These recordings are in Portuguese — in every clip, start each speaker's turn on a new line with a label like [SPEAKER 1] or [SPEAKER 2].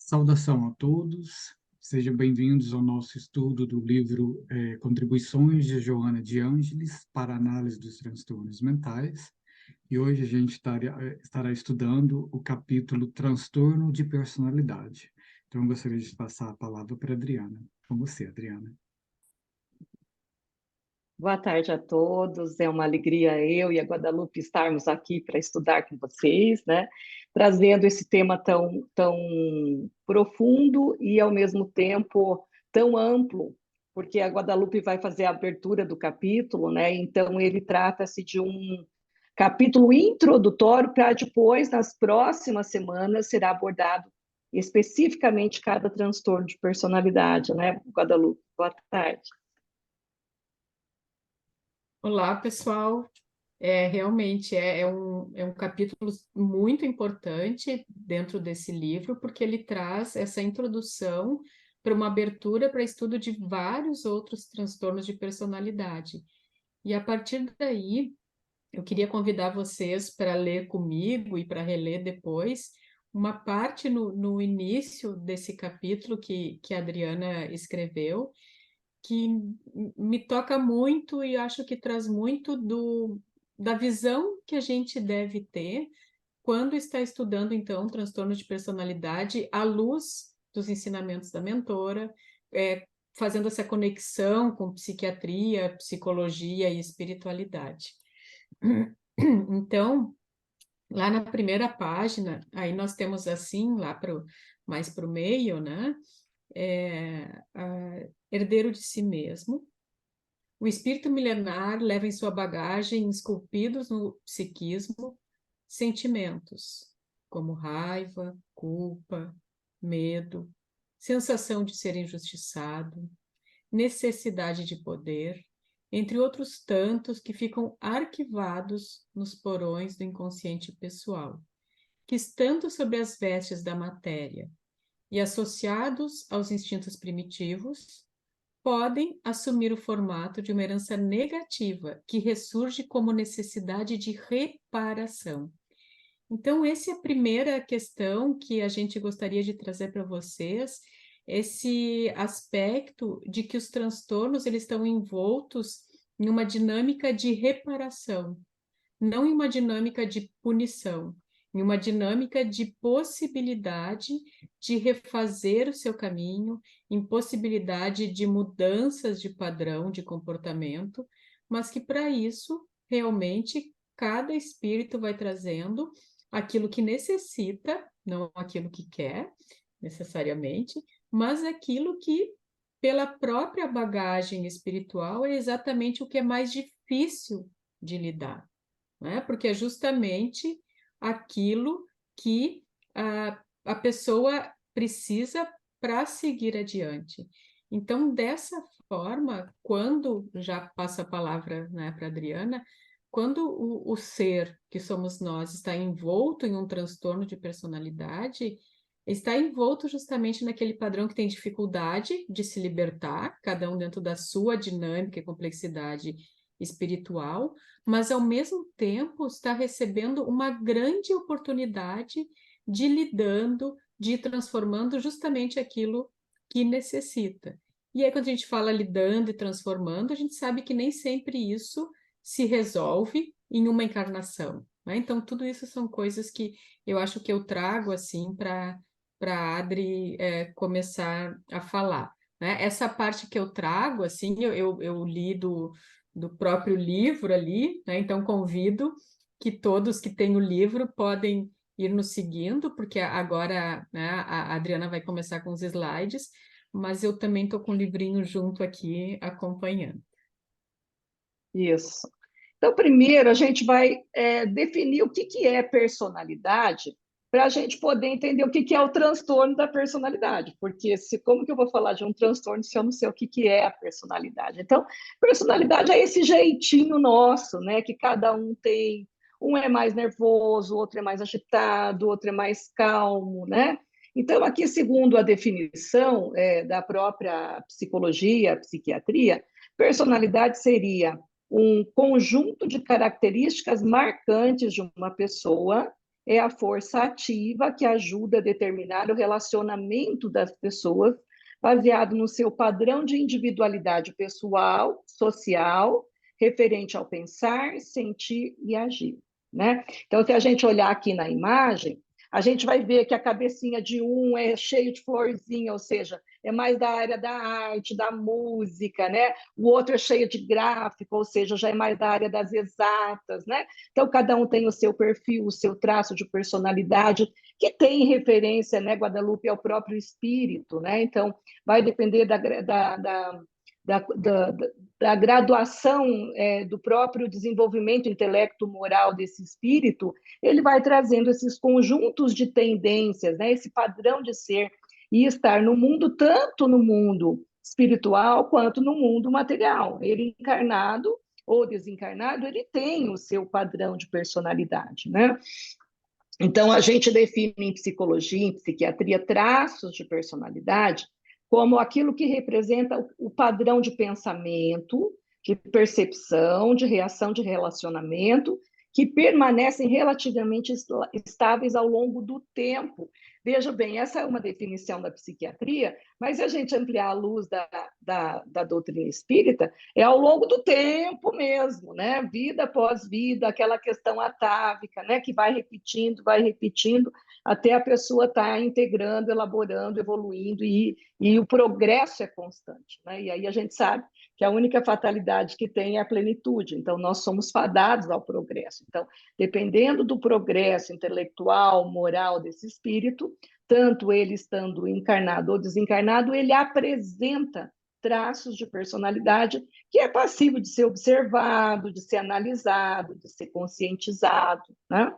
[SPEAKER 1] Saudação a todos, sejam bem-vindos ao nosso estudo do livro Contribuições de Joana de Ângeles para a Análise dos Transtornos Mentais. E hoje a gente estará estudando o capítulo Transtorno de Personalidade. Então, eu gostaria de passar a palavra para a Adriana. Com você, Adriana.
[SPEAKER 2] Boa tarde a todos, é uma alegria eu e a Guadalupe estarmos aqui para estudar com vocês, né? Trazendo esse tema tão profundo e, ao mesmo tempo, tão amplo, porque a Guadalupe vai fazer a abertura do capítulo, né? Então, ele trata-se de um capítulo introdutório para depois, nas próximas semanas, será abordado especificamente cada transtorno de personalidade, né, Guadalupe? Boa tarde.
[SPEAKER 3] Olá, pessoal. Realmente é um capítulo muito importante dentro desse livro, porque ele traz essa introdução para uma abertura para estudo de vários outros transtornos de personalidade. E a partir daí, eu queria convidar vocês para ler comigo e para reler depois uma parte no início desse capítulo que a Adriana escreveu, que me toca muito e acho que traz muito da visão que a gente deve ter quando está estudando, então, transtorno de personalidade à luz dos ensinamentos da mentora, fazendo essa conexão com psiquiatria, psicologia e espiritualidade. Então, lá na primeira página, aí nós temos assim, mais para o meio, né? Herdeiro de si mesmo. O espírito milenar leva em sua bagagem, esculpidos no psiquismo, sentimentos como raiva, culpa, medo, sensação de ser injustiçado, necessidade de poder, entre outros tantos que ficam arquivados nos porões do inconsciente pessoal, que, estando sob as vestes da matéria e associados aos instintos primitivos, podem assumir o formato de uma herança negativa que ressurge como necessidade de reparação. Então, essa é a primeira questão que a gente gostaria de trazer para vocês, esse aspecto de que os transtornos eles estão envoltos em uma dinâmica de reparação, não em uma dinâmica de punição, em uma dinâmica de possibilidade de refazer o seu caminho, em possibilidade de mudanças de padrão de comportamento, mas que para isso, realmente, cada espírito vai trazendo aquilo que necessita, não aquilo que quer, necessariamente, mas aquilo que, pela própria bagagem espiritual, é exatamente o que é mais difícil de lidar, né? Porque é justamente aquilo que a pessoa precisa para seguir adiante. Então, dessa forma, quando já passa a palavra, né, para a Adriana, quando o ser que somos nós está envolto em um transtorno de personalidade, está envolto justamente naquele padrão que tem dificuldade de se libertar, cada um dentro da sua dinâmica e complexidade espiritual, mas ao mesmo tempo está recebendo uma grande oportunidade de ir lidando, de ir transformando justamente aquilo que necessita. E aí, quando a gente fala lidando e transformando, a gente sabe que nem sempre isso se resolve em uma encarnação, né? Então, tudo isso são coisas que eu acho que eu trago assim para a Adri começar a falar, né? Essa parte que eu trago, assim, eu li do próprio livro ali, né? Então convido que todos que têm o livro podem ir nos seguindo, porque agora, né, a Adriana vai começar com os slides, mas eu também estou com o livrinho junto aqui acompanhando.
[SPEAKER 2] Isso. Então, primeiro, a gente vai definir o que é personalidade, para a gente poder entender o que é o transtorno da personalidade, porque como que eu vou falar de um transtorno se eu não sei o que é a personalidade? Então, personalidade é esse jeitinho nosso, né, que cada um tem. Um é mais nervoso, o outro é mais agitado, o outro é mais calmo, né? Então, aqui, segundo a definição da própria psicologia, psiquiatria, personalidade seria um conjunto de características marcantes de uma pessoa é a força ativa que ajuda a determinar o relacionamento das pessoas baseado no seu padrão de individualidade pessoal, social, referente ao pensar, sentir e agir, né? Então, se a gente olhar aqui na imagem, a gente vai ver que a cabecinha de um é cheio de florzinha, ou seja, é mais da área da arte, da música, né? O outro é cheio de gráfico, ou seja, já é mais da área das exatas, né? Então, cada um tem o seu perfil, o seu traço de personalidade, que tem referência, né, Guadalupe, ao próprio espírito, né? Então, vai depender da graduação do próprio desenvolvimento intelecto-moral desse espírito, ele vai trazendo esses conjuntos de tendências, né? Esse padrão de ser e estar no mundo, tanto no mundo espiritual quanto no mundo material. Ele encarnado ou desencarnado, ele tem o seu padrão de personalidade, né? Então, a gente define em psicologia, em psiquiatria, traços de personalidade como aquilo que representa o padrão de pensamento, de percepção, de reação de relacionamento, que permanecem relativamente estáveis ao longo do tempo. Veja bem, essa é uma definição da psiquiatria, mas se a gente ampliar a luz da doutrina espírita, é ao longo do tempo mesmo, né? Vida após vida, aquela questão atávica, né? Que vai repetindo, até a pessoa estar integrando, elaborando, evoluindo, e o progresso é constante, né? E aí a gente sabe que a única fatalidade que tem é a plenitude, então nós somos fadados ao progresso. Então, dependendo do progresso intelectual, moral desse espírito, tanto ele estando encarnado ou desencarnado, ele apresenta traços de personalidade que é passível de ser observado, de ser analisado, de ser conscientizado, né?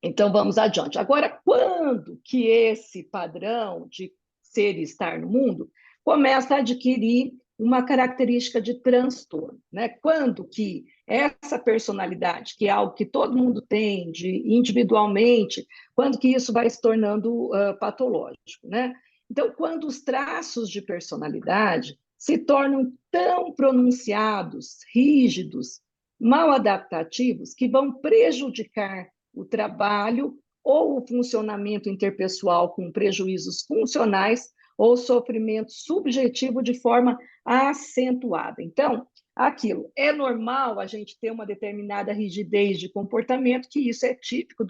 [SPEAKER 2] Então, vamos adiante. Agora, quando que esse padrão de ser e estar no mundo começa a adquirir uma característica de transtorno, né? Quando que essa personalidade, que é algo que todo mundo tem individualmente, quando que isso vai se tornando patológico, né? Então, quando os traços de personalidade se tornam tão pronunciados, rígidos, mal adaptativos, que vão prejudicar o trabalho ou o funcionamento interpessoal com prejuízos funcionais ou sofrimento subjetivo de forma acentuada. Então, aquilo é normal a gente ter uma determinada rigidez de comportamento, que isso é típico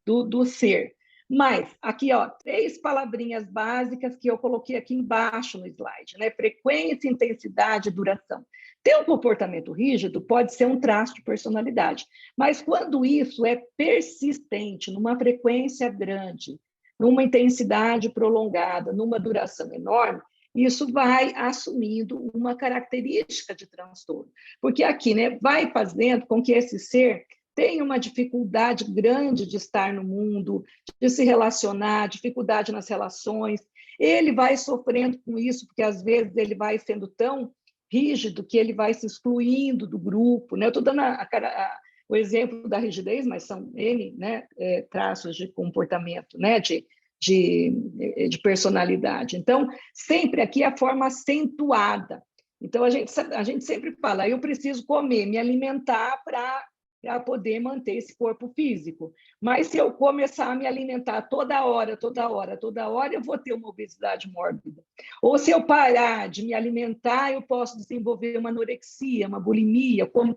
[SPEAKER 2] do ser. Mas, aqui, ó, 3 palavrinhas básicas que eu coloquei aqui embaixo no slide, né? Frequência, intensidade e duração. Ter um comportamento rígido pode ser um traço de personalidade, mas quando isso é persistente, numa frequência grande, numa intensidade prolongada, numa duração enorme, isso vai assumindo uma característica de transtorno. Porque aqui, né, vai fazendo com que esse ser tenha uma dificuldade grande de estar no mundo, de se relacionar, dificuldade nas relações. Ele vai sofrendo com isso, porque às vezes ele vai sendo tão rígido que ele vai se excluindo do grupo, né? Eu estou dando o exemplo da rigidez, mas são N, né, traços de comportamento, né, de personalidade. Então, sempre aqui a forma acentuada. Então, a gente sempre fala, eu preciso comer, me alimentar para poder manter esse corpo físico. Mas se eu começar a me alimentar toda hora, eu vou ter uma obesidade mórbida. Ou se eu parar de me alimentar, eu posso desenvolver uma anorexia, uma bulimia, como,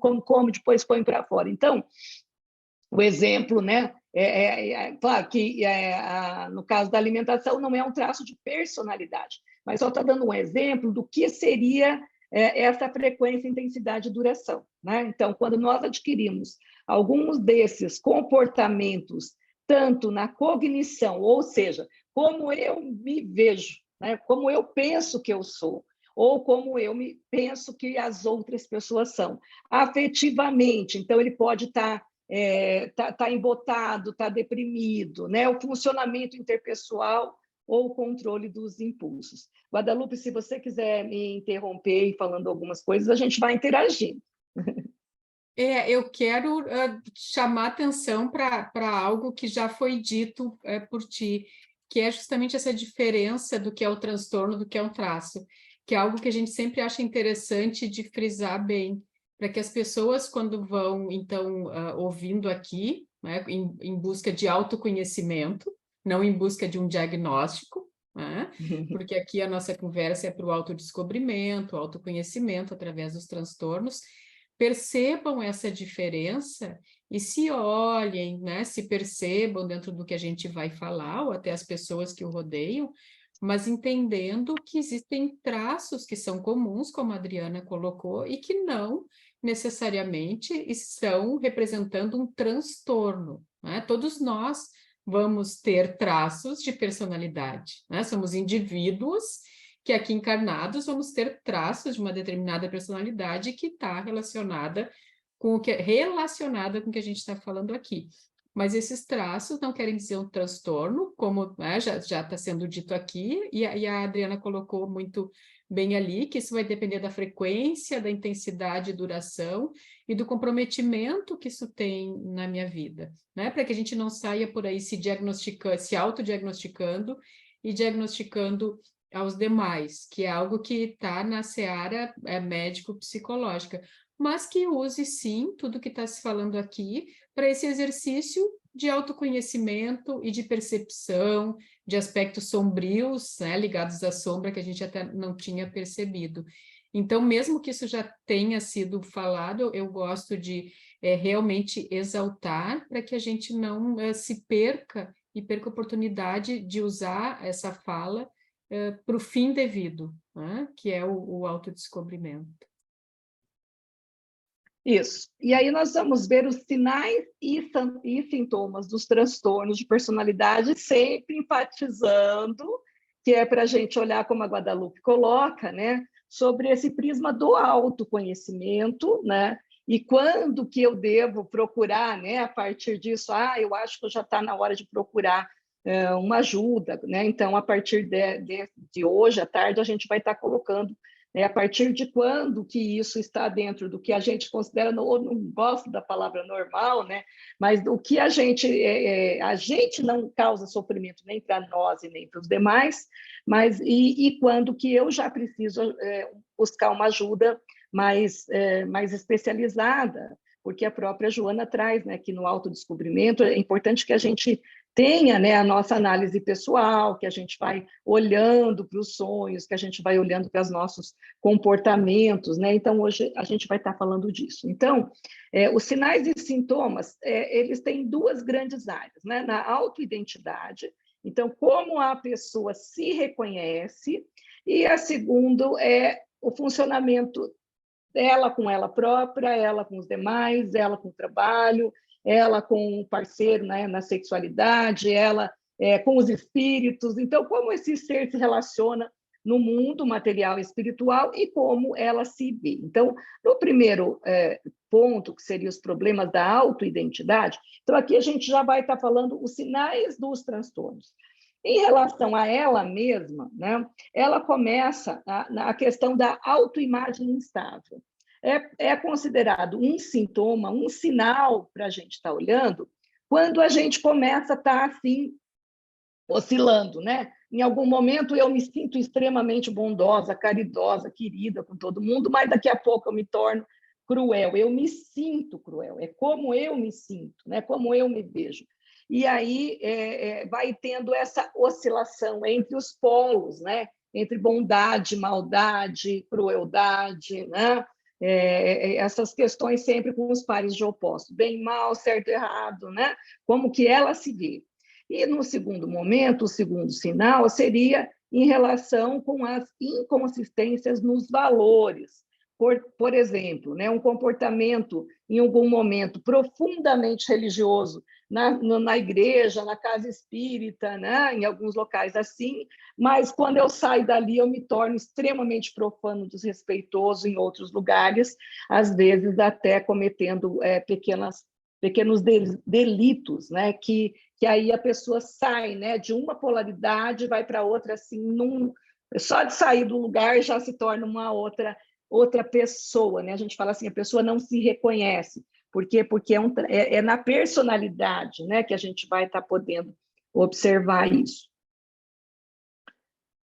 [SPEAKER 2] depois põe para fora. Então, o exemplo, né? Claro que no caso da alimentação não é um traço de personalidade, mas só está dando um exemplo do que seria essa frequência, intensidade e duração, né? Então, quando nós adquirimos alguns desses comportamentos, tanto na cognição, ou seja, como eu me vejo, né? Como eu penso que eu sou, ou como eu penso que as outras pessoas são, afetivamente, então ele pode estar embotado, está deprimido, né? O funcionamento interpessoal ou o controle dos impulsos. Guadalupe, se você quiser me interromper e falando algumas coisas, a gente vai interagindo.
[SPEAKER 3] Eu quero chamar atenção para algo que já foi dito por ti, que é justamente essa diferença do que é o transtorno, do que é um traço, que é algo que a gente sempre acha interessante de frisar bem, para que as pessoas, quando vão, então, ouvindo aqui, né, em busca de autoconhecimento, não em busca de um diagnóstico, né, porque aqui a nossa conversa é para o autodescobrimento, autoconhecimento através dos transtornos, percebam essa diferença e se olhem, né, se percebam dentro do que a gente vai falar, ou até as pessoas que o rodeiam, mas entendendo que existem traços que são comuns, como a Adriana colocou, e que não necessariamente estão representando um transtorno, né? Todos nós vamos ter traços de personalidade, né? Somos indivíduos que aqui encarnados vamos ter traços de uma determinada personalidade que está relacionada com o que a gente está falando aqui. Mas esses traços não querem dizer um transtorno, como, né, já está sendo dito aqui, e a Adriana colocou muito bem ali, que isso vai depender da frequência, da intensidade e duração e do comprometimento que isso tem na minha vida, né? Para que a gente não saia por aí se diagnosticando, se autodiagnosticando e diagnosticando aos demais, que é algo que está na seara médico-psicológica, mas que use, sim, tudo que está se falando aqui para esse exercício de autoconhecimento e de percepção, de aspectos sombrios, né, ligados à sombra que a gente até não tinha percebido. Então, mesmo que isso já tenha sido falado, eu gosto de realmente exaltar para que a gente não se perca e perca a oportunidade de usar essa fala para o fim devido, né, que é o autodescobrimento.
[SPEAKER 2] Isso. E aí nós vamos ver os sinais e sintomas dos transtornos de personalidade, sempre enfatizando que é para a gente olhar, como a Guadalupe coloca, né, sobre esse prisma do autoconhecimento, né, e quando que eu devo procurar, né, a partir disso, eu acho que já está na hora de procurar uma ajuda, né? Então, a partir de hoje, à tarde, a gente vai estar colocando a partir de quando que isso está dentro do que a gente considera, não gosto da palavra normal, né? Mas o que a gente não causa sofrimento nem para nós e nem para os demais, mas e quando que eu já preciso buscar uma ajuda mais especializada, porque a própria Joana traz, né, que no autodescobrimento é importante que a gente tenha, né, a nossa análise pessoal, que a gente vai olhando para os sonhos, que a gente vai olhando para os nossos comportamentos, né? Então, hoje a gente vai estar falando disso. Então, os sinais e sintomas, eles têm duas grandes áreas, né? Na autoidentidade, então, como a pessoa se reconhece, e a segunda é o funcionamento ela com ela própria, ela com os demais, ela com o trabalho, ela com o parceiro, né, na sexualidade, ela com os espíritos. Então, como esse ser se relaciona no mundo material e espiritual e como ela se vê. Então, no primeiro ponto, que seriam os problemas da autoidentidade, então aqui a gente já vai estar falando os sinais dos transtornos. Em relação a ela mesma, né, ela começa a questão da autoimagem instável. É considerado um sintoma, um sinal para a gente estar olhando, quando a gente começa a estar assim, oscilando, né? Em algum momento eu me sinto extremamente bondosa, caridosa, querida com todo mundo, mas daqui a pouco eu me torno cruel. Eu me sinto cruel, é como eu me sinto, né? Como eu me vejo. E aí vai tendo essa oscilação entre os polos, né? Entre bondade, maldade, crueldade, né? Essas questões sempre com os pares de opostos, bem, mal, certo, errado, né? Como que ela se vê. E no segundo momento, o segundo sinal seria em relação com as inconsistências nos valores. Por exemplo, né, um comportamento, em algum momento, profundamente religioso, na igreja, na casa espírita, né, em alguns locais assim, mas quando eu saio dali, eu me torno extremamente profano, desrespeitoso em outros lugares, às vezes até cometendo pequenos delitos, né, que aí a pessoa sai, né, de uma polaridade, vai para outra, assim, só de sair do lugar já se torna uma outra pessoa, né? A gente fala assim, a pessoa não se reconhece. Por quê? Porque é na personalidade, né, que a gente vai estar podendo observar isso.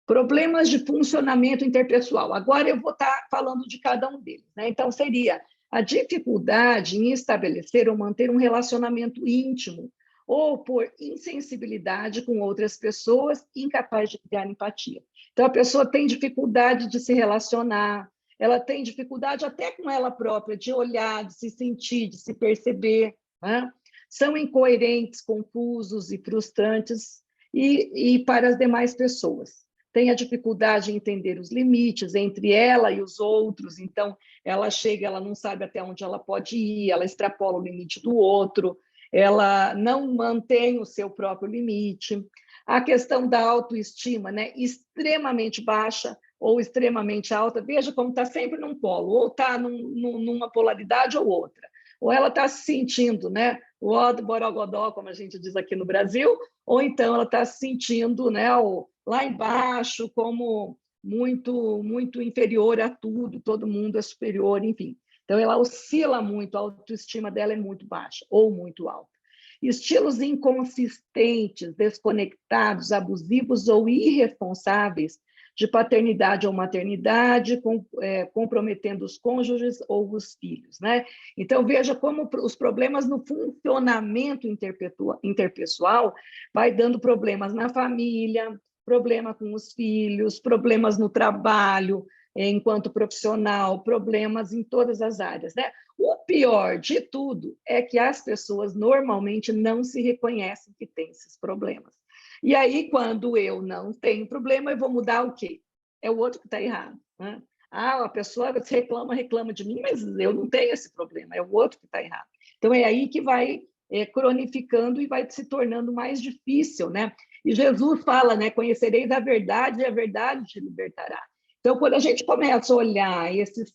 [SPEAKER 2] Problemas de funcionamento interpessoal. Agora eu vou estar falando de cada um deles, né? Então, seria a dificuldade em estabelecer ou manter um relacionamento íntimo, ou por insensibilidade com outras pessoas, incapaz de criar empatia. Então, a pessoa tem dificuldade de se relacionar, ela tem dificuldade até com ela própria, de olhar, de se sentir, de se perceber, né? São incoerentes, confusos e frustrantes e para as demais pessoas. Tem a dificuldade em entender os limites entre ela e os outros, então ela chega, ela não sabe até onde ela pode ir, ela extrapola o limite do outro, ela não mantém o seu próprio limite. A questão da autoestima, né, extremamente baixa ou extremamente alta, veja como está sempre num polo, ou está numa polaridade ou outra. Ou ela está se sentindo, né, o ó do borogodó, como a gente diz aqui no Brasil, ou então ela está se sentindo, né, lá embaixo, como muito inferior a tudo, todo mundo é superior, enfim. Então, ela oscila muito, a autoestima dela é muito baixa ou muito alta. Estilos inconsistentes, desconectados, abusivos ou irresponsáveis de paternidade ou maternidade, comprometendo os cônjuges ou os filhos, né? Então, veja como os problemas no funcionamento interpessoal vai dando problemas na família, problema com os filhos, problemas no trabalho, enquanto profissional, problemas em todas as áreas, né? O pior de tudo é que as pessoas normalmente não se reconhecem que têm esses problemas. E aí, quando eu não tenho problema, eu vou mudar o quê? É o outro que está errado, né? Ah, a pessoa reclama de mim, mas eu não tenho esse problema, é o outro que está errado. Então, é aí que vai cronificando e vai se tornando mais difícil, né? E Jesus fala, né? Conhecereis a verdade e a verdade te libertará. Então, quando a gente começa a olhar esses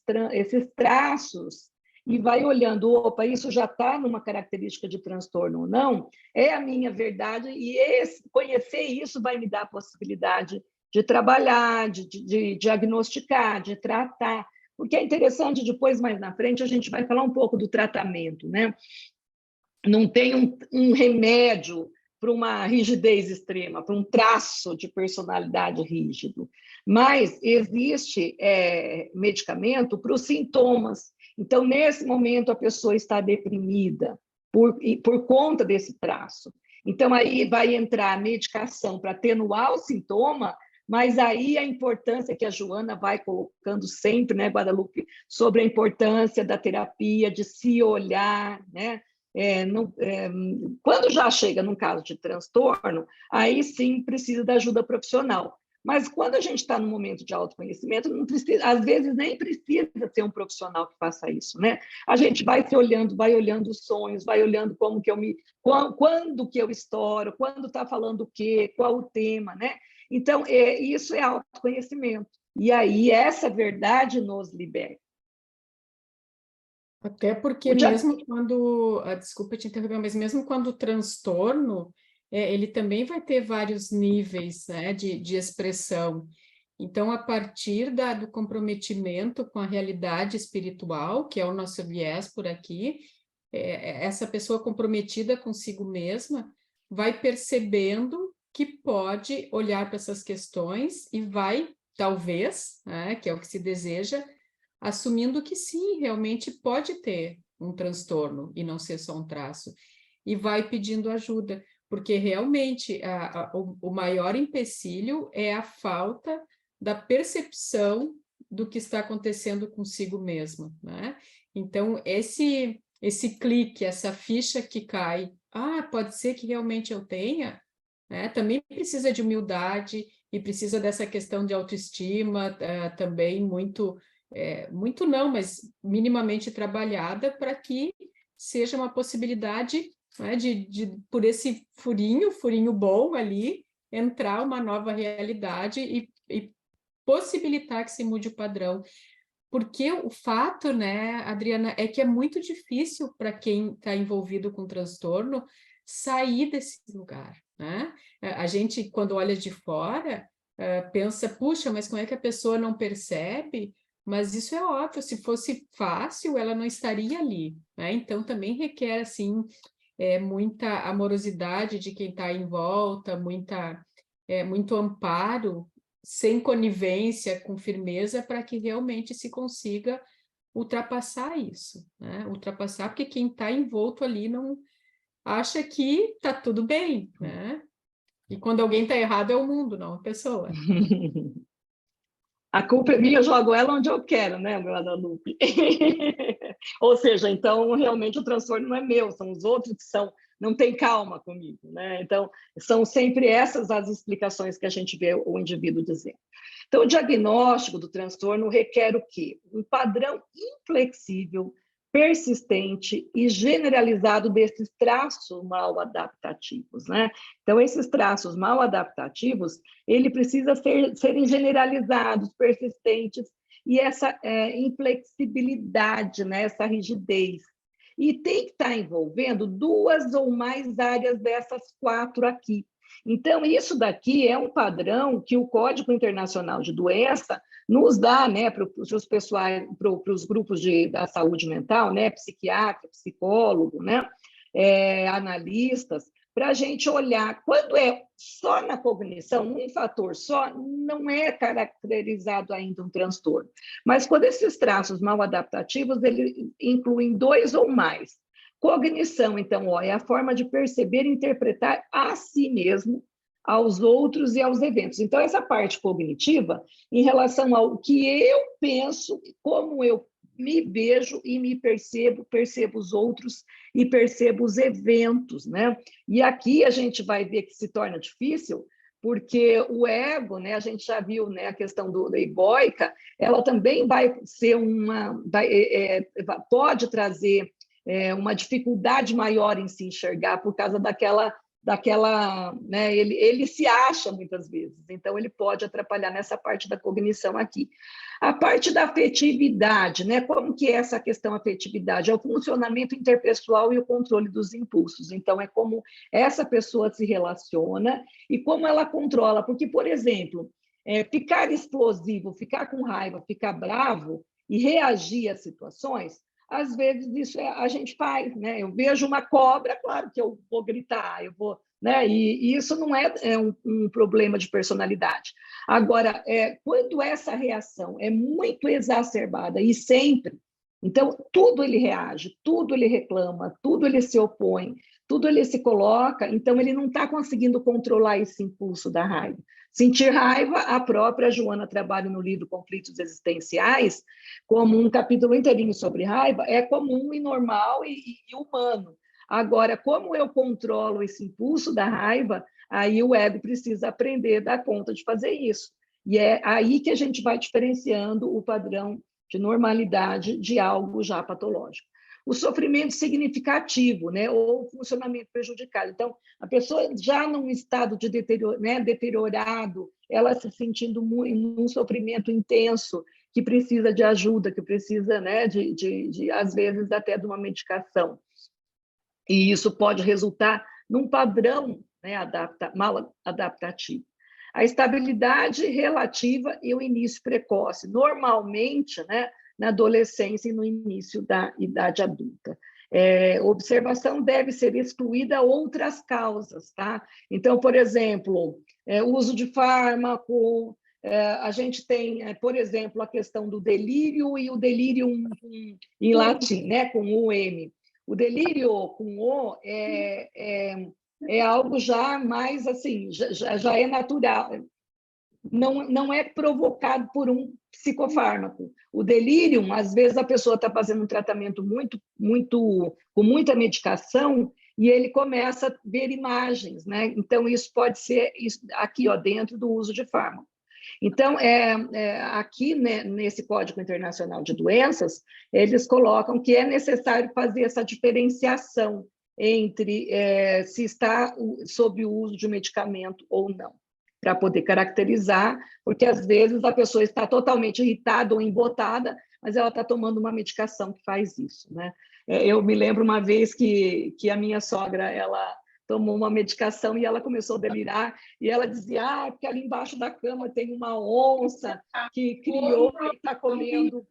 [SPEAKER 2] traços e vai olhando, opa, isso já está numa característica de transtorno ou não, é a minha verdade, e conhecer isso vai me dar a possibilidade de trabalhar, de diagnosticar, de tratar, porque é interessante, depois, mais na frente, a gente vai falar um pouco do tratamento, né? Não tem um remédio para uma rigidez extrema, para um traço de personalidade rígido, mas existe medicamento para os sintomas. Então, nesse momento, a pessoa está deprimida por conta desse traço. Então, aí vai entrar a medicação para atenuar o sintoma, mas aí a importância que a Joana vai colocando sempre, né, Guadalupe, sobre a importância da terapia, de se olhar, né? Quando já chega num caso de transtorno, aí sim precisa da ajuda profissional. Mas quando a gente está no momento de autoconhecimento, não precisa, às vezes nem precisa ser um profissional que faça isso, né? A gente vai se olhando, vai olhando os sonhos, vai olhando como que quando que eu estouro, quando está falando o quê, qual o tema, né? Então, isso é autoconhecimento. E aí essa verdade nos liberta.
[SPEAKER 3] Até porque mesmo quando, desculpa te interromper, mas mesmo quando o transtorno, ele também vai ter vários níveis, né, de expressão. Então, a partir do comprometimento com a realidade espiritual, que é o nosso viés por aqui, essa pessoa comprometida consigo mesma vai percebendo que pode olhar para essas questões e vai, talvez, né, que é o que se deseja, assumindo que sim, realmente pode ter um transtorno e não ser só um traço, e vai pedindo ajuda, porque realmente o maior empecilho é a falta da percepção do que está acontecendo consigo mesma, né? Então, esse clique, essa ficha que cai, pode ser que realmente eu tenha, né? Também precisa de humildade e precisa dessa questão de autoestima, também muito não, mas minimamente trabalhada para que seja uma possibilidade, né, por esse furinho bom ali, entrar uma nova realidade e possibilitar que se mude o padrão. Porque o fato, né, Adriana, é que é muito difícil para quem está envolvido com transtorno sair desse lugar, né? A gente, quando olha de fora, pensa, puxa, mas como é que a pessoa não percebe? Mas isso é óbvio, se fosse fácil, ela não estaria ali, né? Então, também requer, assim, muita amorosidade de quem está em volta, muito amparo, sem conivência, com firmeza, para que realmente se consiga ultrapassar isso, né? Ultrapassar, porque quem está envolto ali não acha que está tudo bem, né? E quando alguém está errado é o mundo, não a pessoa.
[SPEAKER 2] A culpa é minha, eu jogo ela onde eu quero, né, Guadalupe? Ou seja, então, realmente, o transtorno não é meu, são os outros que não têm calma comigo, né? Então, são sempre essas as explicações que a gente vê o indivíduo dizendo. Então, o diagnóstico do transtorno requer o quê? Um padrão inflexível, persistente e generalizado desses traços mal adaptativos, né? Então, esses traços mal adaptativos, ele precisa serem generalizados, persistentes, e essa inflexibilidade, né? Essa rigidez. E tem que estar envolvendo 2 ou mais áreas dessas 4 aqui. Então, isso daqui é um padrão que o Código Internacional de Doença nos dá, né, para os grupos da saúde mental, né, psiquiatra, psicólogo, né, analistas, para a gente olhar. Quando é só na cognição, um fator só, não é caracterizado ainda um transtorno. Mas quando esses traços mal adaptativos, eles incluem 2 ou mais. Cognição, então, é a forma de perceber e interpretar a si mesmo, aos outros e aos eventos. Então, essa parte cognitiva, em relação ao que eu penso, como eu me vejo e me percebo os outros e percebo os eventos, né? E aqui a gente vai ver que se torna difícil, porque o ego, né, a gente já viu, né, a questão da egóica, ela também vai ser pode trazer uma dificuldade maior em se enxergar por causa daquela, né, ele se acha muitas vezes, então ele pode atrapalhar nessa parte da cognição aqui. A parte da afetividade, né, como que é essa questão afetividade? É o funcionamento interpessoal e o controle dos impulsos, então é como essa pessoa se relaciona e como ela controla, porque, por exemplo, ficar explosivo, ficar com raiva, ficar bravo e reagir às situações, às vezes isso a gente faz, né? Eu vejo uma cobra, claro que eu vou gritar, eu vou, né? E isso não é um problema de personalidade. Agora, quando essa reação é muito exacerbada e sempre, então tudo ele reage, tudo ele reclama, tudo ele se opõe, tudo ele se coloca, então ele não está conseguindo controlar esse impulso da raiva. Sentir raiva, a própria Joana trabalha no livro Conflitos Existenciais, como um capítulo inteirinho sobre raiva, é comum e normal e humano. Agora, como eu controlo esse impulso da raiva, aí o ego precisa aprender a dar conta de fazer isso. E é aí que a gente vai diferenciando o padrão de normalidade de algo já patológico. O sofrimento significativo, né, ou o funcionamento prejudicado. Então, a pessoa já num estado de deteriorado, ela se sentindo num sofrimento intenso, que precisa de ajuda, que precisa, né, às vezes, até de uma medicação. E isso pode resultar num padrão, né, mal adaptativo. A estabilidade relativa e o início precoce, normalmente, né, na adolescência e no início da idade adulta. Observação deve ser excluída outras causas, tá? Então, por exemplo, uso de fármaco, a gente tem, por exemplo, a questão do delírio e o delírio em latim, né, com U-M. O delírio com O é algo já mais assim, já é natural, não é provocado por um psicofármaco. O delírio, às vezes, a pessoa está fazendo um tratamento com muita medicação e ele começa a ver imagens, né? Então, isso pode ser aqui, ó, dentro do uso de fármaco. Então, aqui, né, nesse Código Internacional de Doenças, eles colocam que é necessário fazer essa diferenciação entre se está sob o uso de medicamento ou não, para poder caracterizar, porque às vezes a pessoa está totalmente irritada ou embotada, mas ela está tomando uma medicação que faz isso, né? Eu me lembro uma vez que a minha sogra, ela tomou uma medicação e ela começou a delirar, e ela dizia, porque ali embaixo da cama tem uma onça que criou e está comendo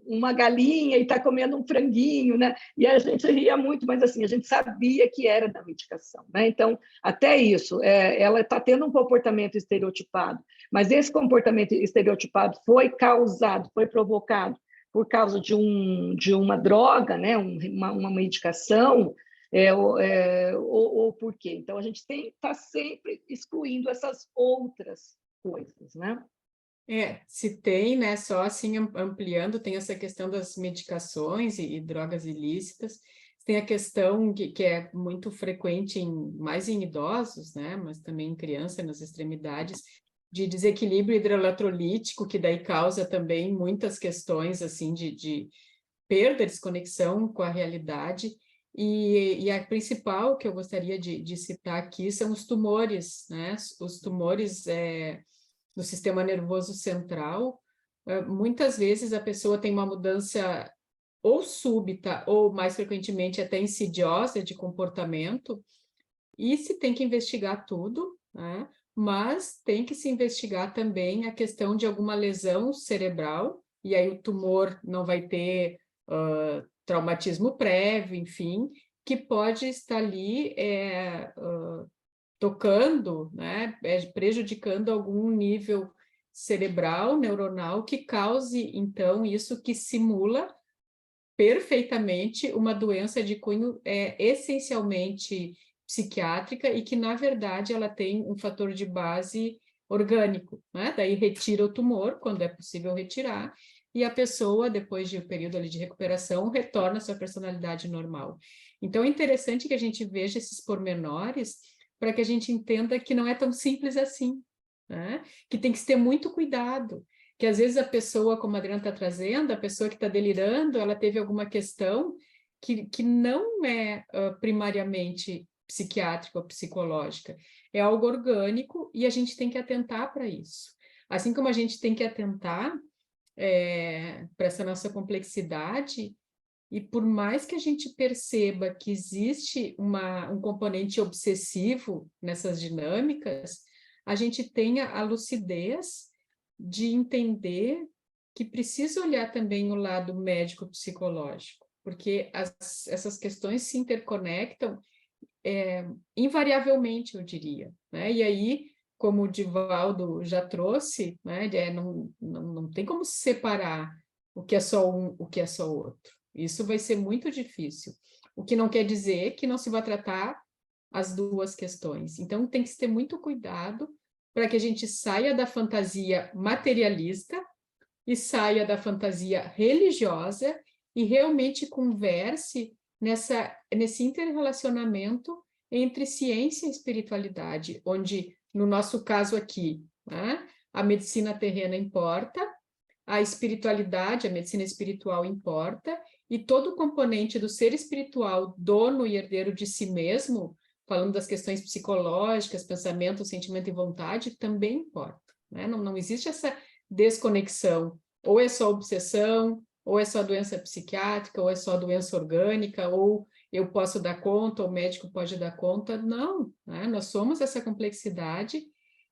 [SPEAKER 2] uma galinha e está comendo um franguinho, né? E a gente ria muito, mas assim, a gente sabia que era da medicação, né? Então, até isso, ela está tendo um comportamento estereotipado, mas esse comportamento estereotipado foi causado, foi provocado por causa de uma droga, né? Uma medicação, ou por quê? Então, a gente tem que estar sempre excluindo essas outras coisas, né?
[SPEAKER 3] Se tem, né, só assim ampliando, tem essa questão das medicações e drogas ilícitas, tem a questão que é muito frequente mais em idosos, né, mas também em criança, nas extremidades, de desequilíbrio hidroeletrolítico, que daí causa também muitas questões, assim, de perda, desconexão com a realidade, e a principal que eu gostaria de citar aqui são os tumores, né, os tumores no sistema nervoso central. Muitas vezes a pessoa tem uma mudança ou súbita, ou mais frequentemente até insidiosa de comportamento, e se tem que investigar tudo, né? Mas tem que se investigar também a questão de alguma lesão cerebral, e aí o tumor não vai ter traumatismo prévio, enfim, que pode estar ali tocando, né, prejudicando algum nível cerebral, neuronal, que cause, então, isso que simula perfeitamente uma doença de cunho essencialmente psiquiátrica e que, na verdade, ela tem um fator de base orgânico, né? Daí retira o tumor, quando é possível retirar, e a pessoa, depois de um período ali de recuperação, retorna à sua personalidade normal. Então, é interessante que a gente veja esses pormenores para que a gente entenda que não é tão simples assim, né? Que tem que ter muito cuidado, que às vezes a pessoa, como a Adriana está trazendo, a pessoa que está delirando, ela teve alguma questão que não é primariamente psiquiátrica ou psicológica, é algo orgânico e a gente tem que atentar para isso. Assim como a gente tem que atentar para essa nossa complexidade, e por mais que a gente perceba que existe um componente obsessivo nessas dinâmicas, a gente tenha a lucidez de entender que precisa olhar também o lado médico-psicológico, porque essas questões se interconectam invariavelmente, eu diria, né? E aí, como o Divaldo já trouxe, né, não tem como separar o que é só um, o que é só outro. Isso vai ser muito difícil. O que não quer dizer que não se vai tratar as duas questões. Então, tem que se ter muito cuidado para que a gente saia da fantasia materialista e saia da fantasia religiosa e realmente converse nesse interrelacionamento entre ciência e espiritualidade, onde, no nosso caso aqui, né, a medicina terrena importa, a espiritualidade, a medicina espiritual importa, e todo o componente do ser espiritual, dono e herdeiro de si mesmo, falando das questões psicológicas, pensamento, sentimento e vontade, também importa, né? Não existe essa desconexão, ou é só obsessão, ou é só doença psiquiátrica, ou é só doença orgânica, ou eu posso dar conta, ou o médico pode dar conta. Não, né? Nós somos essa complexidade,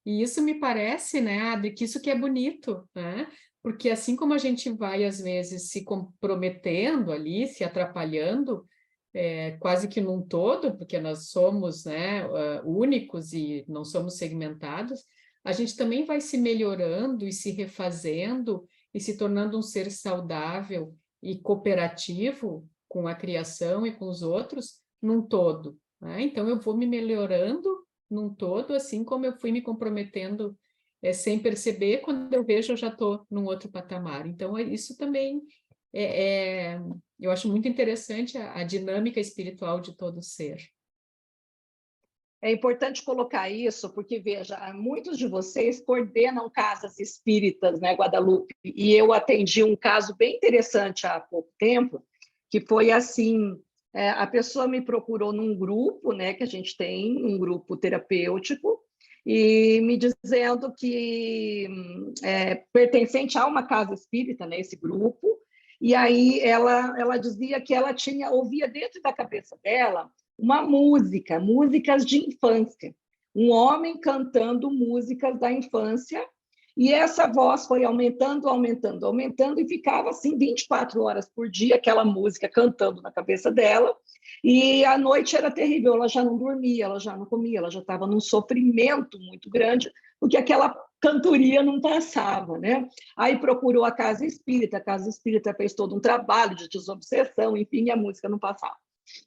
[SPEAKER 3] e isso me parece, né, Adri, que isso que é bonito, né? Porque assim como a gente vai, às vezes, se comprometendo ali, se atrapalhando, quase que num todo, porque nós somos, né, únicos e não somos segmentados, a gente também vai se melhorando e se refazendo e se tornando um ser saudável e cooperativo com a criação e com os outros num todo, né? Então, eu vou me melhorando num todo, assim como eu fui me comprometendo sem perceber, quando eu vejo, eu já estou num outro patamar. Então, isso também eu acho muito interessante a dinâmica espiritual de todo ser.
[SPEAKER 2] É importante colocar isso, porque, veja, muitos de vocês coordenam casas espíritas, né, Guadalupe? E eu atendi um caso bem interessante há pouco tempo, que foi assim, a pessoa me procurou num grupo, né, que a gente tem, um grupo terapêutico, e me dizendo que pertencente a uma casa espírita, né, esse grupo, e aí ela dizia que ela ouvia dentro da cabeça dela uma músicas de infância, um homem cantando músicas da infância, e essa voz foi aumentando, aumentando, aumentando, e ficava assim 24 horas por dia, aquela música cantando na cabeça dela, e a noite era terrível, ela já não dormia, ela já não comia, ela já estava num sofrimento muito grande, porque aquela cantoria não passava, né? Aí procurou a casa espírita fez todo um trabalho de desobsessão, enfim, e a música não passava.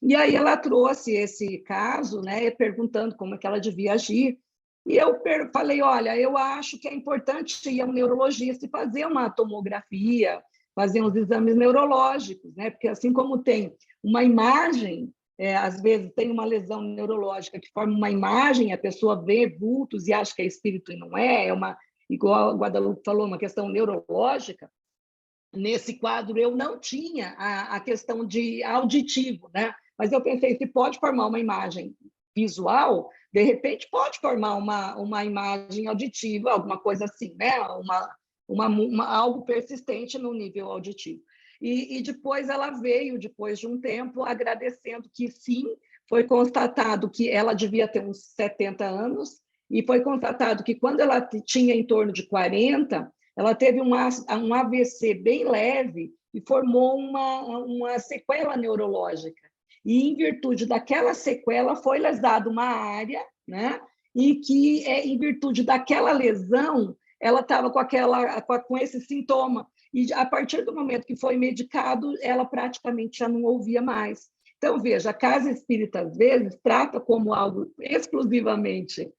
[SPEAKER 2] E aí ela trouxe esse caso, né, perguntando como é que ela devia agir, e eu falei, olha, eu acho que é importante ir a um neurologista e fazer uma tomografia, fazer uns exames neurológicos, né? Porque assim como tem uma imagem, às vezes tem uma lesão neurológica que forma uma imagem, a pessoa vê vultos e acha que é espírito e não é, igual a Guadalupe falou, uma questão neurológica. Nesse quadro eu não tinha a questão de auditivo, né? Mas eu pensei, se pode formar uma imagem visual, de repente pode formar uma imagem auditiva, alguma coisa assim, né? Algo persistente no nível auditivo. E depois ela veio, depois de um tempo, agradecendo que sim, foi constatado que ela devia ter uns 70 anos, e foi constatado que quando ela tinha em torno de 40, ela teve um AVC bem leve e formou uma sequela neurológica. E, em virtude daquela sequela, foi lesada uma área, né? E que, em virtude daquela lesão, ela estava com esse sintoma. E, a partir do momento que foi medicado, ela praticamente já não ouvia mais. Então, veja, a casa espírita, às vezes, trata como algo exclusivamente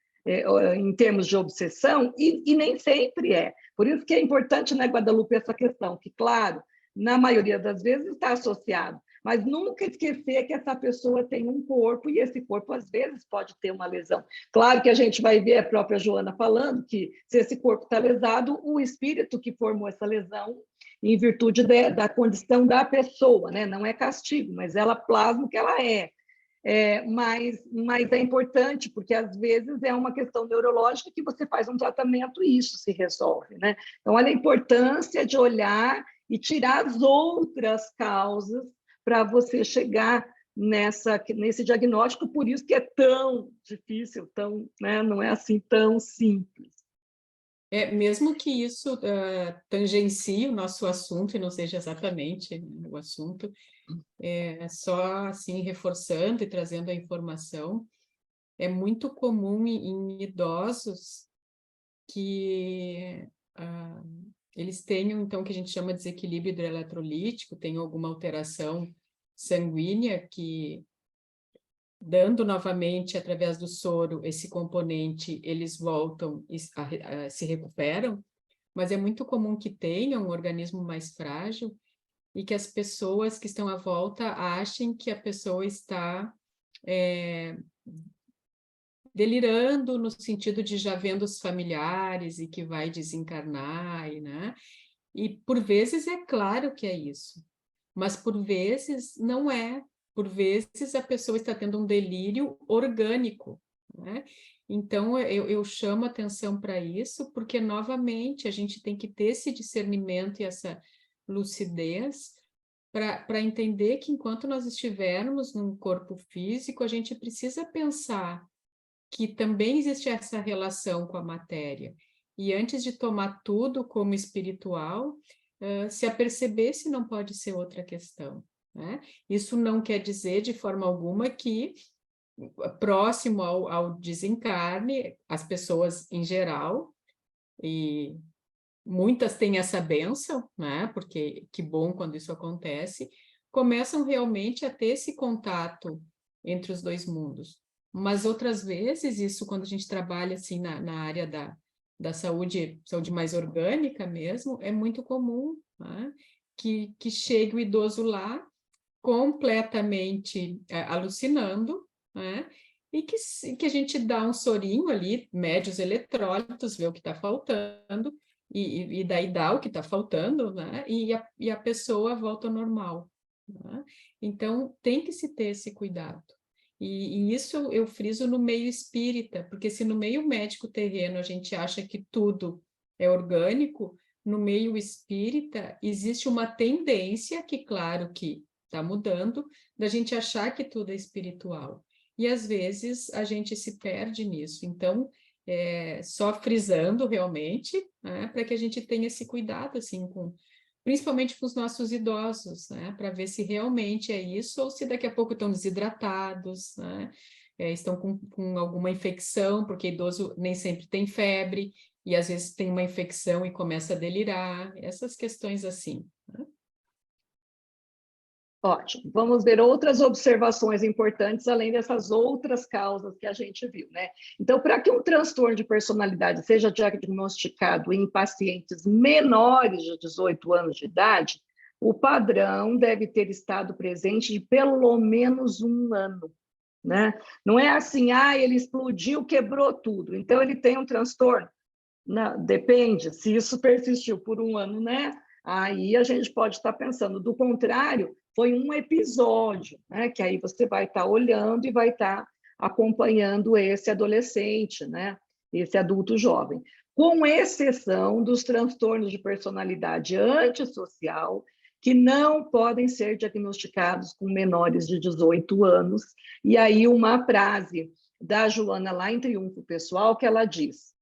[SPEAKER 2] em termos de obsessão, e nem sempre é. Por isso que é importante, né, Guadalupe, essa questão, que, claro, na maioria das vezes está associado, mas nunca esquecer que essa pessoa tem um corpo, e esse corpo, às vezes, pode ter uma lesão. Claro que a gente vai ver a própria Joana falando que, se esse corpo está lesado, o espírito que formou essa lesão, em virtude da condição da pessoa, né? Não é castigo, mas ela plasma o que ela é. Mas é importante, porque às vezes é uma questão neurológica que você faz um tratamento e isso se resolve, né? Então, olha a importância de olhar e tirar as outras causas para você chegar nesse diagnóstico, por isso que é tão difícil, né? Não é assim tão simples.
[SPEAKER 3] Mesmo que isso tangencie o nosso assunto e não seja exatamente o assunto, só assim reforçando e trazendo a informação, é muito comum em idosos que eles tenham, então, o que a gente chama de desequilíbrio hidroeletrolítico, tenham alguma alteração sanguínea que, dando novamente, através do soro, esse componente, eles voltam e se recuperam, mas é muito comum que tenham um organismo mais frágil e que as pessoas que estão à volta achem que a pessoa está delirando no sentido de já vendo os familiares e que vai desencarnar, né? E por vezes é claro que é isso, mas por vezes não é. Por vezes a pessoa está tendo um delírio orgânico, né? Então eu chamo atenção para isso, porque novamente a gente tem que ter esse discernimento e essa lucidez para entender que enquanto nós estivermos num corpo físico, a gente precisa pensar que também existe essa relação com a matéria. E antes de tomar tudo como espiritual, se aperceber se não pode ser outra questão, né? Isso não quer dizer de forma alguma que próximo ao desencarne, as pessoas em geral, e muitas têm essa bênção, né? Porque que bom quando isso acontece, começam realmente a ter esse contato entre os dois mundos. Mas outras vezes, isso quando a gente trabalha assim na área da saúde mais orgânica mesmo, é muito comum, né? que chegue o idoso lá completamente alucinando, né? E que a gente dá um sorinho ali, mede os eletrólitos, vê o que está faltando, e daí dá o que está faltando, né? E a pessoa volta ao normal, né? Então, tem que se ter esse cuidado. E isso eu friso no meio espírita, porque se no meio médico terreno a gente acha que tudo é orgânico, no meio espírita existe uma tendência, que claro que está mudando, da gente achar que tudo é espiritual. E às vezes a gente se perde nisso. Então, só frisando realmente, né, para que a gente tenha esse cuidado, assim, principalmente com os nossos idosos, né, para ver se realmente é isso ou se daqui a pouco estão desidratados, né, estão com alguma infecção, porque idoso nem sempre tem febre, e às vezes tem uma infecção e começa a delirar, essas questões assim, né?
[SPEAKER 2] Ótimo. Vamos ver outras observações importantes, além dessas outras causas que a gente viu, né? Então, para que um transtorno de personalidade seja diagnosticado em pacientes menores de 18 anos de idade, o padrão deve ter estado presente de pelo menos um ano, né? Não é assim, ele explodiu, quebrou tudo, então ele tem um transtorno. Não, depende, se isso persistiu por um ano, né? Aí a gente pode estar pensando, do contrário, foi um episódio, né? Que aí você vai estar olhando e vai estar acompanhando esse adolescente, né? Esse adulto jovem. Com exceção dos transtornos de personalidade antissocial, que não podem ser diagnosticados com menores de 18 anos. E aí uma frase da Joana lá em Triunfo Pessoal, que ela diz: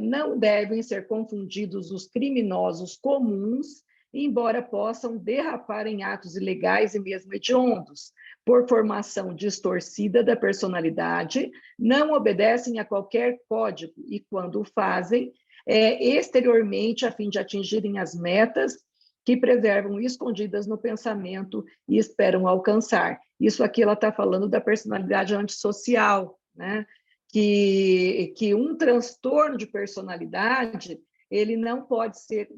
[SPEAKER 2] não devem ser confundidos os criminosos comuns, embora possam derrapar em atos ilegais e mesmo hediondos, por formação distorcida da personalidade, não obedecem a qualquer código e, quando o fazem, exteriormente a fim de atingirem as metas que preservam escondidas no pensamento e esperam alcançar. Isso aqui ela está falando da personalidade antissocial, né? Que um transtorno de personalidade ele não pode ser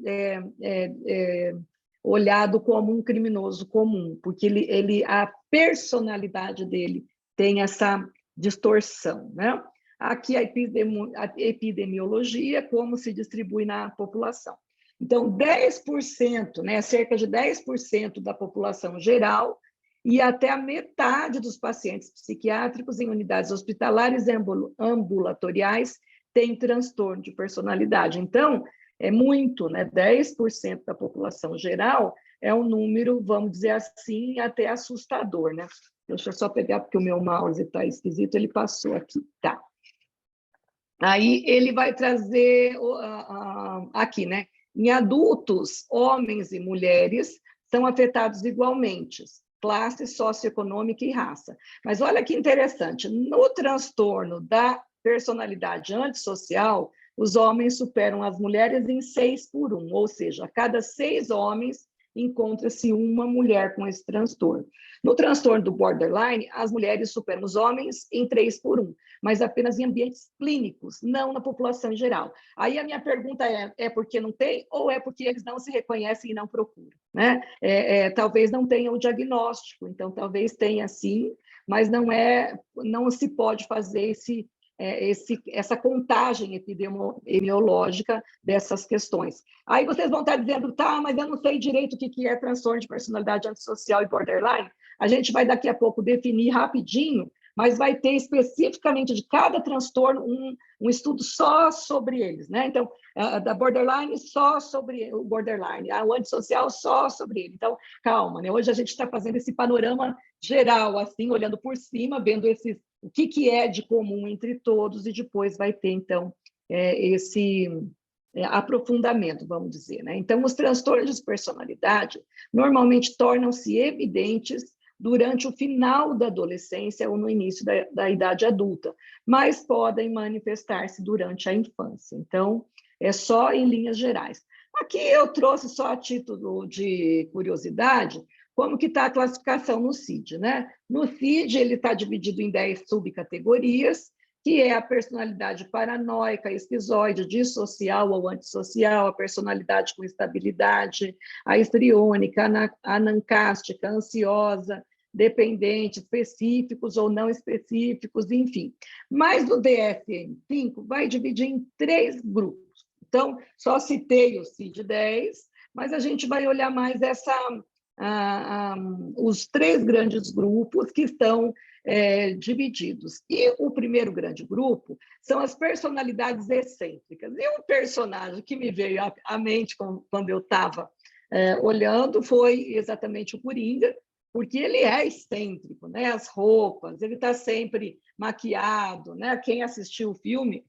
[SPEAKER 2] olhado como um criminoso comum, porque a personalidade dele tem essa distorção, né? Aqui a epidemiologia, como se distribui na população. Então, 10%, né, cerca de 10% da população geral e até a metade dos pacientes psiquiátricos em unidades hospitalares e ambulatoriais tem transtorno de personalidade. Então, é muito, né? 10% da população geral é um número, vamos dizer assim, até assustador, né? Deixa eu só pegar, porque o meu mouse está esquisito, ele passou aqui, tá. Aí ele vai trazer aqui, né? Em adultos, homens e mulheres são afetados igualmente, classe socioeconômica e raça. Mas olha que interessante, no transtorno da personalidade antissocial, os homens superam as mulheres em 6 por 1, ou seja, a cada 6 homens encontra-se uma mulher com esse transtorno. No transtorno do borderline, as mulheres superam os homens em 3 por 1, mas apenas em ambientes clínicos, não na população em geral. Aí a minha pergunta é porque não tem ou é porque eles não se reconhecem e não procuram, né? Talvez não tenham o diagnóstico, então talvez tenha sim, mas não se pode fazer essa contagem epidemiológica dessas questões. Aí vocês vão estar dizendo, tá, mas eu não sei direito o que é transtorno de personalidade antissocial e borderline. A gente vai daqui a pouco definir rapidinho, mas vai ter especificamente de cada transtorno um estudo só sobre eles, né? Então, da borderline só sobre o borderline, o antissocial só sobre ele. Então, calma, né? Hoje a gente está fazendo esse panorama geral, assim, olhando por cima, vendo o que é de comum entre todos, e depois vai ter, então, esse aprofundamento, vamos dizer, né? Então, os transtornos de personalidade normalmente tornam-se evidentes durante o final da adolescência ou no início da idade adulta, mas podem manifestar-se durante a infância. Então, é só em linhas gerais. Aqui eu trouxe só a título de curiosidade como que está a classificação no CID, né? No CID, ele está dividido em 10 subcategorias, que é a personalidade paranoica, esquizoide, dissocial ou antissocial, a personalidade com instabilidade, a histriônica, anancástica, ansiosa, dependente, específicos ou não específicos, enfim. Mas o DSM-5 vai dividir em 3 grupos. Então, só citei o CID-10, mas a gente vai olhar mais os 3 grandes grupos que estão divididos. E o primeiro grande grupo são as personalidades excêntricas. E um personagem que me veio à mente quando eu estava olhando foi exatamente o Coringa, porque ele é excêntrico, né? As roupas, ele está sempre maquiado, né? Quem assistiu o filme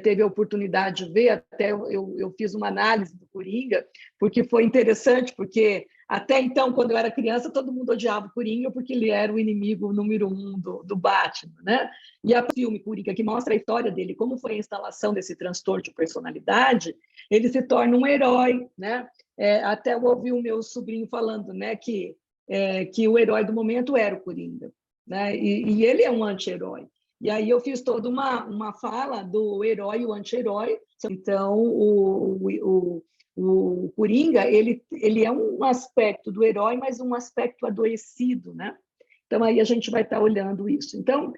[SPEAKER 2] teve a oportunidade de ver, até eu fiz uma análise do Coringa, porque foi interessante, porque Até então, quando eu era criança, todo mundo odiava o Coringa porque ele era o inimigo número 1 do Batman, né? E o filme Coringa, que mostra a história dele, como foi a instalação desse transtorno de personalidade, ele se torna um herói, né? Até eu ouvi o meu sobrinho falando, né, que o herói do momento era o Coringa, né? E ele é um anti-herói. E aí eu fiz toda uma fala do herói e o anti-herói. Então, o Coringa, ele é um aspecto do herói, mas um aspecto adoecido, né? Então, aí a gente vai estar olhando isso. Então,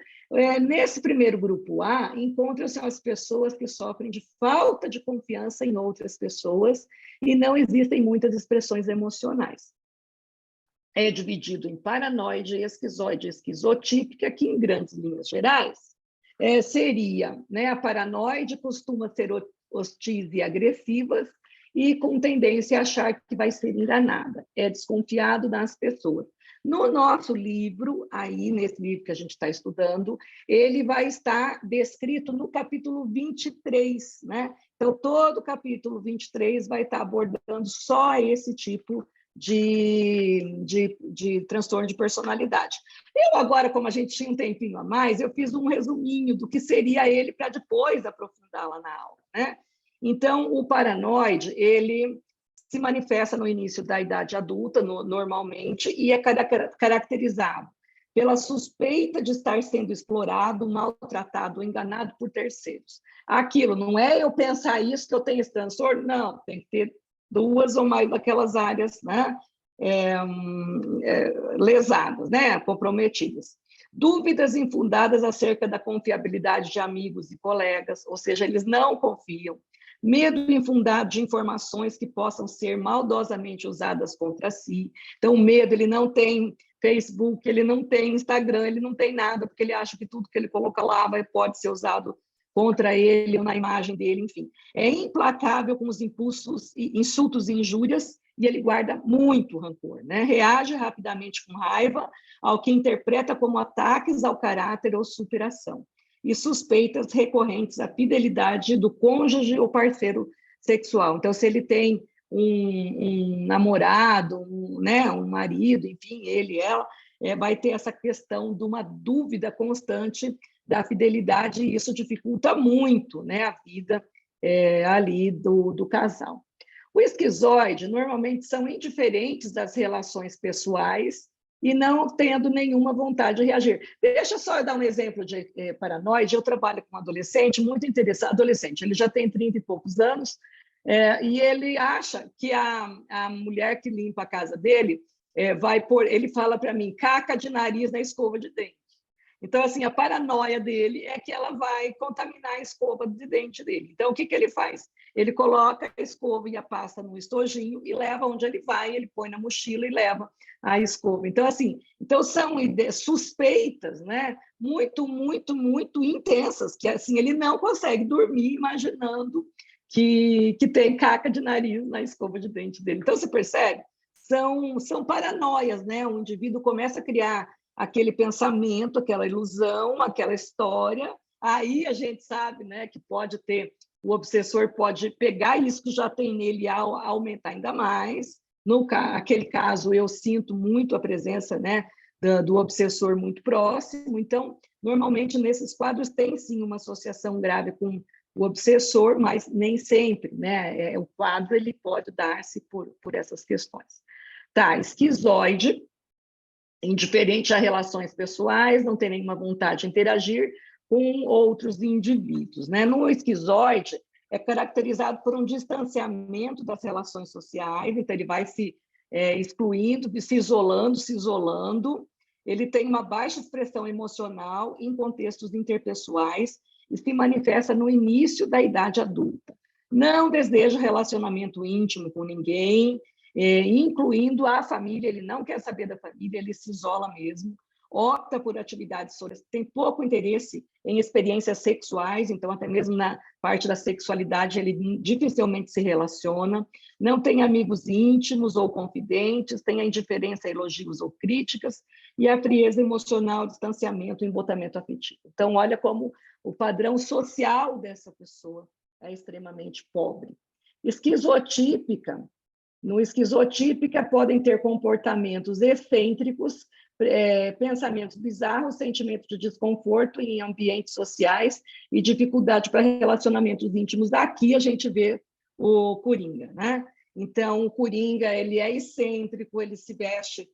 [SPEAKER 2] nesse primeiro grupo A, encontram-se as pessoas que sofrem de falta de confiança em outras pessoas e não existem muitas expressões emocionais. É dividido em paranoide, esquizoide e esquizotípica, que, em grandes linhas gerais, seria, né, a paranoide costuma ser hostis e agressivas, e com tendência a achar que vai ser enganada, é desconfiado das pessoas. No nosso livro, aí nesse livro que a gente está estudando, ele vai estar descrito no capítulo 23, né? Então, todo o capítulo 23 vai estar abordando só esse tipo de transtorno de personalidade. Eu agora, como a gente tinha um tempinho a mais, eu fiz um resuminho do que seria ele para depois aprofundar lá na aula, né? Então, o paranoide, ele se manifesta no início da idade adulta, normalmente, e é caracterizado pela suspeita de estar sendo explorado, maltratado, enganado por terceiros. Aquilo não é eu pensar isso que eu tenho esse transtorno, não, tem que ter 2 ou mais daquelas áreas, né, lesadas, né, comprometidas. Dúvidas infundadas acerca da confiabilidade de amigos e colegas, ou seja, eles não confiam. Medo infundado de informações que possam ser maldosamente usadas contra si. Então, o medo, ele não tem Facebook, ele não tem Instagram, ele não tem nada, porque ele acha que tudo que ele coloca lá pode ser usado contra ele ou na imagem dele, enfim. É implacável com os impulsos, insultos e injúrias, e ele guarda muito rancor, né? Reage rapidamente com raiva ao que interpreta como ataques ao caráter ou superação, e suspeitas recorrentes à fidelidade do cônjuge ou parceiro sexual. Então, se ele tem um namorado, né, um marido, enfim, ele, ela, vai ter essa questão de uma dúvida constante da fidelidade, e isso dificulta muito, né, a vida ali do casal. O esquizoide, normalmente, são indiferentes das relações pessoais e não tendo nenhuma vontade de reagir. Deixa só eu dar um exemplo de paranoide. Eu trabalho com um adolescente muito interessado, adolescente, ele já tem 30 e poucos anos, e ele acha que a mulher que limpa a casa dele vai pôr, ele fala para mim, caca de nariz na escova de dente. Então, assim, a paranoia dele é que ela vai contaminar a escova de dente dele. Então, o que ele faz? Ele coloca a escova e a pasta no estojinho e leva onde ele vai, ele põe na mochila e leva a escova. Então, assim, são suspeitas, né? Muito, muito, muito intensas, que assim, ele não consegue dormir imaginando que tem caca de nariz na escova de dente dele. Então, você percebe? São paranoias, né? O indivíduo começa a criar aquele pensamento, aquela ilusão, aquela história. Aí a gente sabe, né, que pode ter, o obsessor pode pegar isso que já tem nele e aumentar ainda mais. Naquele caso, eu sinto muito a presença, né, do obsessor muito próximo. Então, normalmente, nesses quadros, tem sim uma associação grave com o obsessor, mas nem sempre, né? O quadro ele pode dar-se por essas questões. Tá, esquizoide, indiferente a relações pessoais, não tem nenhuma vontade de interagir com outros indivíduos, né? No esquizoide, é caracterizado por um distanciamento das relações sociais, então ele vai se excluindo, se isolando. Ele tem uma baixa expressão emocional em contextos interpessoais e se manifesta no início da idade adulta. Não deseja relacionamento íntimo com ninguém, incluindo a família. Ele não quer saber da família, ele se isola mesmo, opta por atividades sociais, tem pouco interesse em experiências sexuais, então até mesmo na parte da sexualidade ele dificilmente se relaciona, não tem amigos íntimos ou confidentes, tem a indiferença a elogios ou críticas, e a frieza emocional, distanciamento, embotamento afetivo. Então, olha como o padrão social dessa pessoa é extremamente pobre. Esquizotípica No esquizotípica, podem ter comportamentos excêntricos, pensamentos bizarros, sentimentos de desconforto em ambientes sociais e dificuldade para relacionamentos íntimos. Aqui a gente vê o Coringa, né? Então, o Coringa, ele é excêntrico, ele se veste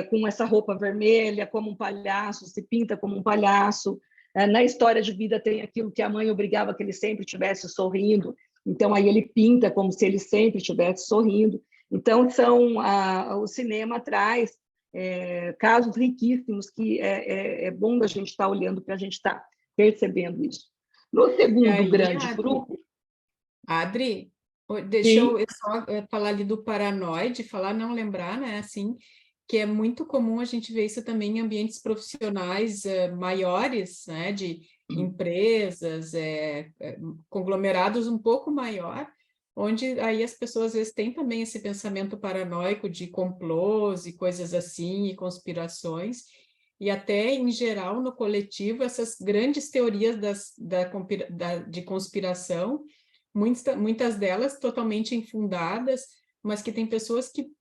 [SPEAKER 2] com essa roupa vermelha, como um palhaço, se pinta como um palhaço. Na história de vida tem aquilo que a mãe obrigava que ele sempre estivesse sorrindo, então aí ele pinta como se ele sempre estivesse sorrindo. Então, o cinema traz casos riquíssimos que é bom a gente estar olhando para a gente estar percebendo isso. No segundo grande grupo...
[SPEAKER 3] Adri, deixa eu só falar ali do paranoide, não lembrar, né, assim, que é muito comum a gente ver isso também em ambientes profissionais maiores, né, de empresas, conglomerados um pouco maior, onde aí as pessoas às vezes têm também esse pensamento paranoico de complôs e coisas assim, e conspirações, e até, em geral, no coletivo, essas grandes teorias de conspiração, muitas delas totalmente infundadas, mas que tem pessoas que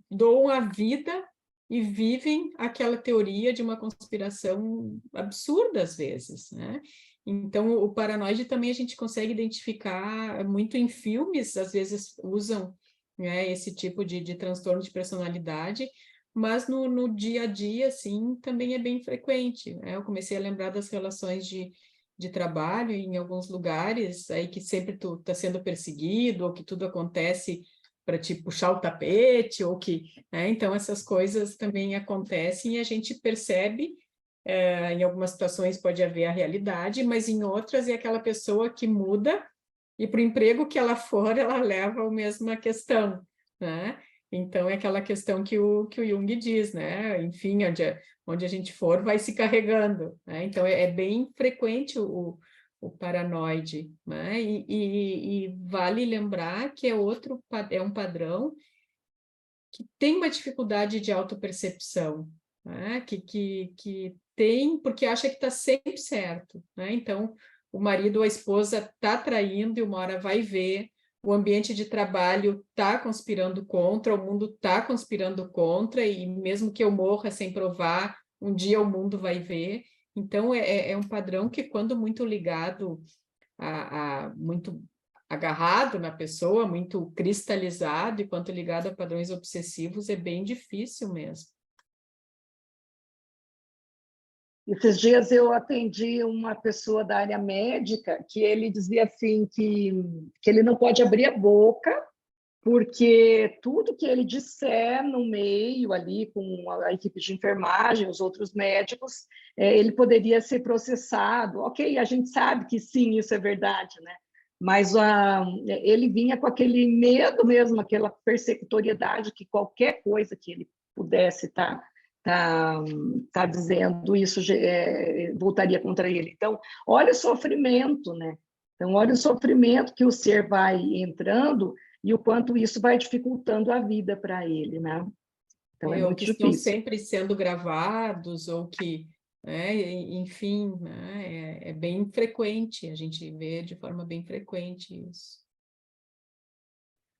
[SPEAKER 3] doam a vida e vivem aquela teoria de uma conspiração absurda às vezes, né? Então, o paranoide também a gente consegue identificar muito em filmes, às vezes usam, né, esse tipo de transtorno de personalidade, mas no dia a dia, assim, também é bem frequente, né? Eu comecei a lembrar das relações de trabalho em alguns lugares, aí que sempre tu está sendo perseguido, ou que tudo acontece para te puxar o tapete, ou que... né? Então, essas coisas também acontecem e a gente percebe. Em algumas situações pode haver a realidade, mas em outras é aquela pessoa que muda e para o emprego que ela for, ela leva a mesma questão, né? Então, é aquela questão que o Jung diz, né? Enfim, onde a gente for, vai se carregando, né? Então, é bem frequente o paranoide, né? E vale lembrar que é um padrão que tem uma dificuldade de autopercepção, né? Que tem, porque acha que está sempre certo, né? Então, o marido ou a esposa está traindo e uma hora vai ver, o ambiente de trabalho está conspirando contra, o mundo está conspirando contra, e mesmo que eu morra sem provar, um dia o mundo vai ver. Então, é um padrão que, quando muito ligado muito agarrado na pessoa, muito cristalizado, e quanto ligado a padrões obsessivos, é bem difícil mesmo.
[SPEAKER 2] Esses dias eu atendi uma pessoa da área médica que ele dizia assim que ele não pode abrir a boca, porque tudo que ele disser no meio ali com a equipe de enfermagem, os outros médicos, ele poderia ser processado. Ok, a gente sabe que sim, isso é verdade, né? Mas ele vinha com aquele medo mesmo, aquela persecutoriedade, que qualquer coisa que ele pudesse estar dizendo, isso voltaria contra ele. Então, olha o sofrimento, né? Então, olha o sofrimento que o ser vai entrando e o quanto isso vai dificultando a vida para ele, né? Então, é
[SPEAKER 3] Ou
[SPEAKER 2] muito
[SPEAKER 3] que estão
[SPEAKER 2] difícil.
[SPEAKER 3] sempre sendo gravados, ou que, né, enfim, né, é bem frequente, a gente vê de forma bem frequente isso.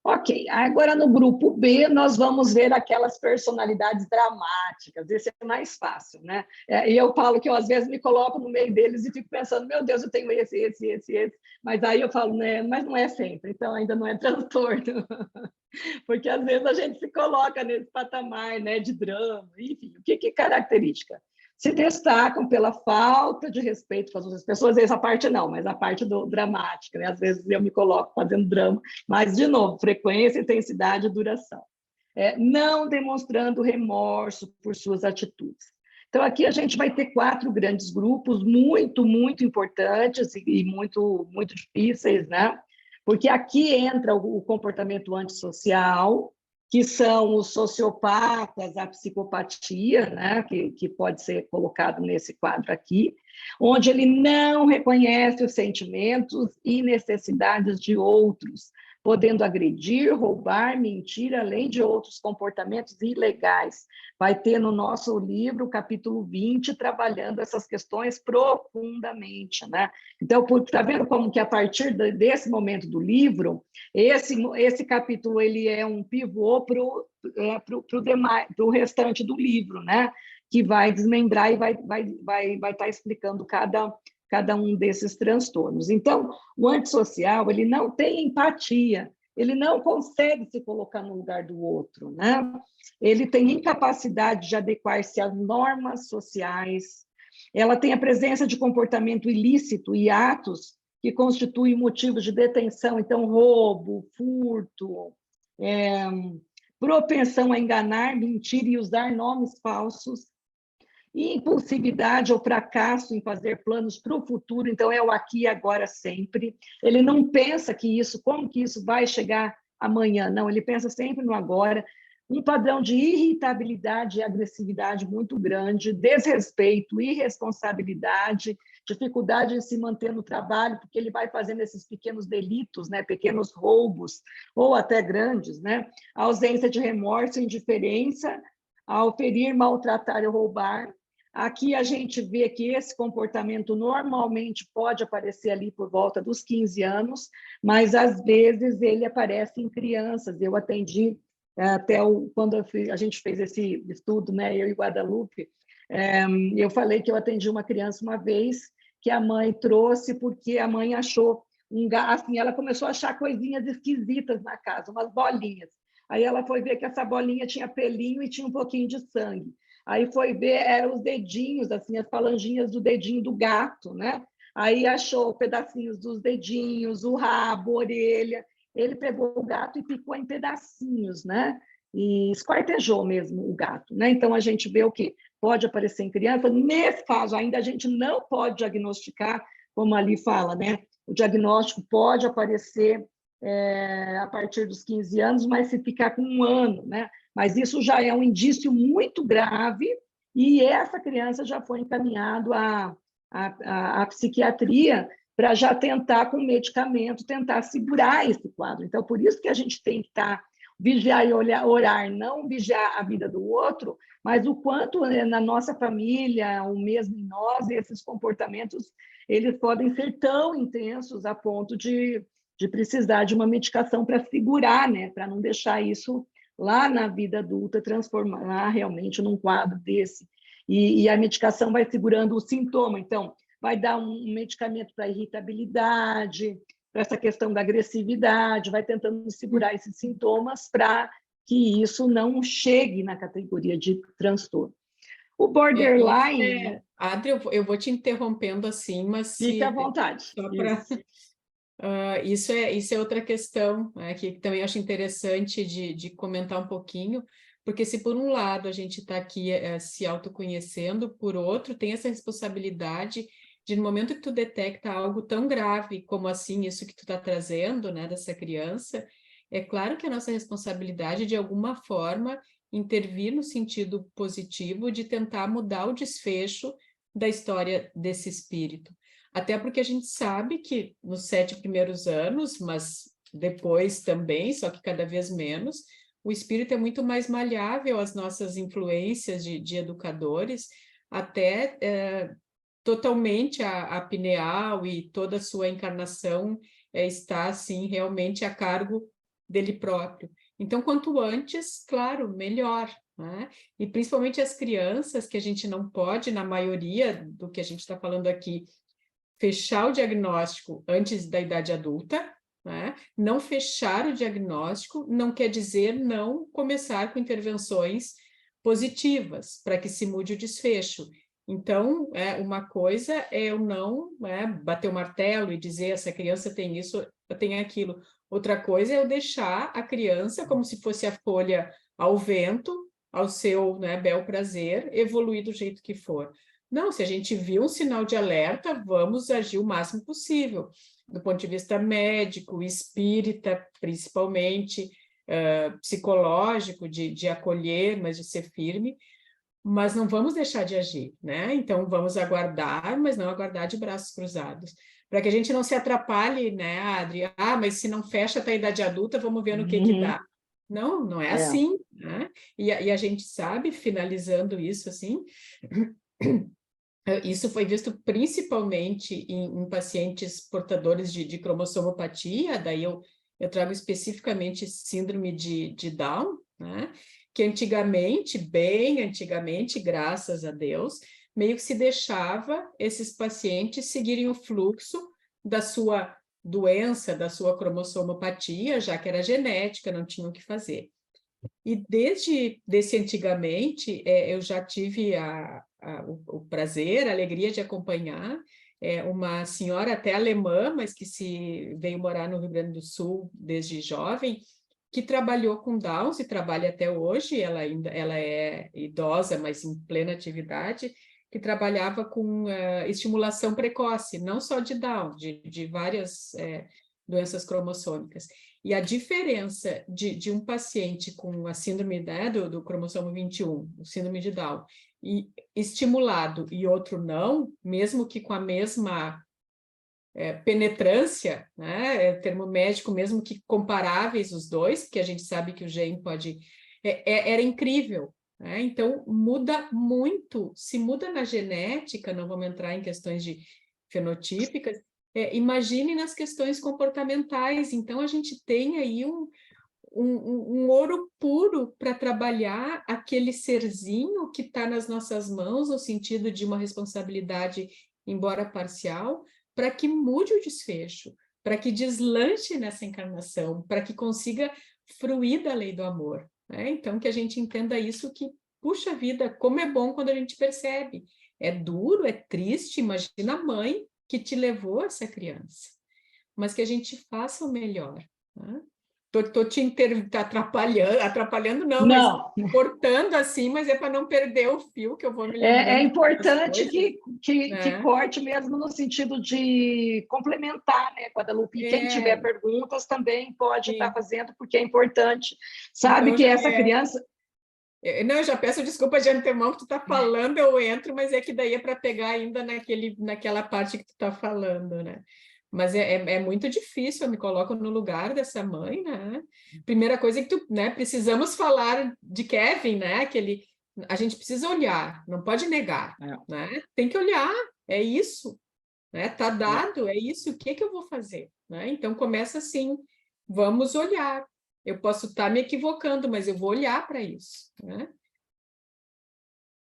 [SPEAKER 2] Ok, agora no grupo B nós vamos ver aquelas personalidades dramáticas, esse é mais fácil, né? E eu falo que eu às vezes me coloco no meio deles e fico pensando, meu Deus, eu tenho esse, mas aí eu falo, né, mas não é sempre, então ainda não é transtorno, porque às vezes a gente se coloca nesse patamar, né, de drama, enfim, o que é característica? Se destacam pela falta de respeito com as outras pessoas, essa parte não, mas a parte dramática, né? Às vezes eu me coloco fazendo drama, mas, de novo, frequência, intensidade e duração. Não demonstrando remorso por suas atitudes. Então, aqui a gente vai ter 4 grandes grupos, muito, muito importantes e muito, muito difíceis, né? Porque aqui entra o comportamento antissocial, que são os sociopatas, a psicopatia, né, que pode ser colocado nesse quadro aqui, onde ele não reconhece os sentimentos e necessidades de outros, podendo agredir, roubar, mentir, além de outros comportamentos ilegais. Vai ter no nosso livro, capítulo 20, trabalhando essas questões profundamente, né? Então, está vendo como que a partir desse momento do livro, esse capítulo ele é um pivô para o restante do livro, né? Que vai desmembrar e vai estar explicando cada um desses transtornos. Então, o antissocial, ele não tem empatia, ele não consegue se colocar no lugar do outro, né? Ele tem incapacidade de adequar-se às normas sociais, ela tem a presença de comportamento ilícito e atos que constituem motivos de detenção, então, roubo, furto, propensão a enganar, mentir e usar nomes falsos, e impulsividade ou fracasso em fazer planos para o futuro, então é o aqui e agora sempre. Ele não pensa que isso, como que isso vai chegar amanhã, não, ele pensa sempre no agora. Um padrão de irritabilidade e agressividade muito grande, desrespeito, irresponsabilidade, dificuldade em se manter no trabalho, porque ele vai fazendo esses pequenos delitos, né, pequenos roubos, ou até grandes, né? A ausência de remorso, indiferença ao ferir, maltratar ou roubar. Aqui a gente vê que esse comportamento normalmente pode aparecer ali por volta dos 15 anos, mas às vezes ele aparece em crianças. Eu atendi quando a gente fez esse estudo, né, eu e Guadalupe, eu falei que eu atendi uma criança uma vez que a mãe trouxe porque a mãe achou assim, ela começou a achar coisinhas esquisitas na casa, umas bolinhas. Aí ela foi ver que essa bolinha tinha pelinho e tinha um pouquinho de sangue. Aí foi ver, eram os dedinhos, assim, as falanginhas do dedinho do gato, né? Aí achou pedacinhos dos dedinhos, o rabo, a orelha. Ele pegou o gato e picou em pedacinhos, né? E esquartejou mesmo o gato, né? Então a gente vê o que pode aparecer em criança. Nesse caso, ainda a gente não pode diagnosticar, como ali fala, né? O diagnóstico pode aparecer a partir dos 15 anos, mas se ficar com 1 ano, né? Mas isso já é um indício muito grave e essa criança já foi encaminhada à psiquiatria para já tentar, com medicamento, tentar segurar esse quadro. Então, por isso que a gente tem que vigiar e orar, não vigiar a vida do outro, mas o quanto na nossa família, ou mesmo em nós, esses comportamentos, eles podem ser tão intensos a ponto de precisar de uma medicação para segurar, né? Para não deixar isso lá na vida adulta transformar realmente num quadro desse. E a medicação vai segurando o sintoma. Então, vai dar um medicamento para irritabilidade, para essa questão da agressividade, vai tentando segurar esses sintomas para que isso não chegue na categoria de transtorno. O borderline...
[SPEAKER 3] Adri, eu vou te interrompendo assim, mas...
[SPEAKER 2] Fique à vontade.
[SPEAKER 3] Só para... Isso é outra questão, né, que também acho interessante de comentar um pouquinho, porque se por um lado a gente está aqui se autoconhecendo, por outro tem essa responsabilidade de no momento que tu detecta algo tão grave como assim isso que tu está trazendo, né, dessa criança, é claro que a nossa responsabilidade de alguma forma intervir no sentido positivo de tentar mudar o desfecho da história desse espírito. Até porque a gente sabe que nos 7 primeiros anos, mas depois também, só que cada vez menos, o espírito é muito mais maleável às nossas influências de educadores, até totalmente a pineal e toda a sua encarnação está, assim, realmente a cargo dele próprio. Então, quanto antes, claro, melhor, né? E principalmente as crianças, que a gente não pode, na maioria do que a gente está falando aqui, fechar o diagnóstico antes da idade adulta, né? Não fechar o diagnóstico não quer dizer não começar com intervenções positivas para que se mude o desfecho. Então, uma coisa é eu não bater o martelo e dizer essa criança tem isso, tem aquilo. Outra coisa é eu deixar a criança como se fosse a folha ao vento, ao seu bel prazer, evoluir do jeito que for. Não, se a gente viu um sinal de alerta, vamos agir o máximo possível, do ponto de vista médico, espírita, principalmente, psicológico, de acolher, mas de ser firme, mas não vamos deixar de agir, né? Então, vamos aguardar, mas não aguardar de braços cruzados, para que a gente não se atrapalhe, né, Adri? Ah, mas se não fecha até a idade adulta, vamos ver no que dá. Não, não é assim, né? E a gente sabe, finalizando isso, assim, isso foi visto principalmente em pacientes portadores de cromossomopatia, daí eu trago especificamente síndrome de Down, né? Que antigamente, bem antigamente, graças a Deus, meio que se deixava esses pacientes seguirem o fluxo da sua doença, da sua cromossomopatia, já que era genética, não tinham o que fazer. E desse antigamente, eu já tive o prazer, a alegria de acompanhar uma senhora até alemã, mas que se veio morar no Rio Grande do Sul desde jovem, que trabalhou com Downs e trabalha até hoje, ela é idosa, mas em plena atividade, que trabalhava com estimulação precoce, não só de Down, de várias doenças cromossômicas. E a diferença de um paciente com a síndrome, né, do cromossomo 21, o síndrome de Down, e estimulado e outro não, mesmo que com a mesma penetrância, né, termo médico, mesmo que comparáveis os dois, porque a gente sabe que o gene pode... era incrível, né? Então, muda muito. Se muda na genética, não vamos entrar em questões de fenotípicas, imagine nas questões comportamentais. Então, a gente tem aí um ouro puro para trabalhar aquele serzinho que está nas nossas mãos, no sentido de uma responsabilidade, embora parcial, para que mude o desfecho, para que deslanche nessa encarnação, para que consiga fruir da lei do amor, né? Então, que a gente entenda isso, que, puxa vida, como é bom quando a gente percebe. É duro, é triste, imagina a mãe que te levou essa criança, mas que a gente faça o melhor, né? Tô te atrapalhando não, mas cortando assim, mas é para não perder o fio, que eu vou me lembrando.
[SPEAKER 2] É importante
[SPEAKER 3] coisas,
[SPEAKER 2] que corte mesmo no sentido de complementar, né, Guadalupe? E quem tiver perguntas também pode estar fazendo, porque é importante. Sabe então, que essa criança...
[SPEAKER 3] Não, eu já peço desculpa de antemão que tu está falando, eu entro, mas é que daí é para pegar ainda naquela parte que tu está falando, né? Mas é muito difícil, eu me coloco no lugar dessa mãe, né? Primeira coisa é que né, precisamos falar de Kevin, né? A gente precisa olhar, não pode negar, né? Tem que olhar, é isso, né? Tá dado, é isso, o que eu vou fazer, né? Então começa assim, vamos olhar. Eu posso estar me equivocando, mas eu vou olhar para isso, né?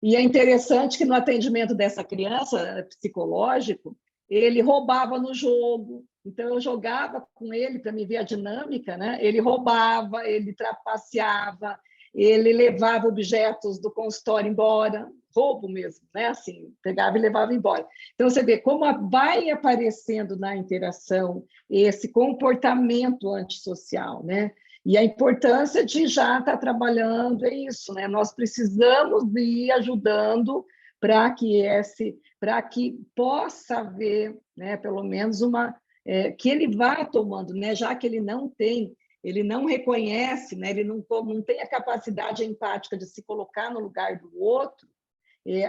[SPEAKER 2] E é interessante que no atendimento dessa criança psicológico, ele roubava no jogo. Então, eu jogava com ele para me ver a dinâmica, né? Ele roubava, ele trapaceava, ele levava objetos do consultório embora, roubo mesmo, né? Assim, pegava e levava embora. Então, você vê como vai aparecendo na interação esse comportamento antissocial, né? E a importância de já estar trabalhando é isso, né? Nós precisamos ir ajudando para que possa haver, né, pelo menos que ele vá tomando, né? Já que ele não reconhece, né? Ele não tem a capacidade empática de se colocar no lugar do outro,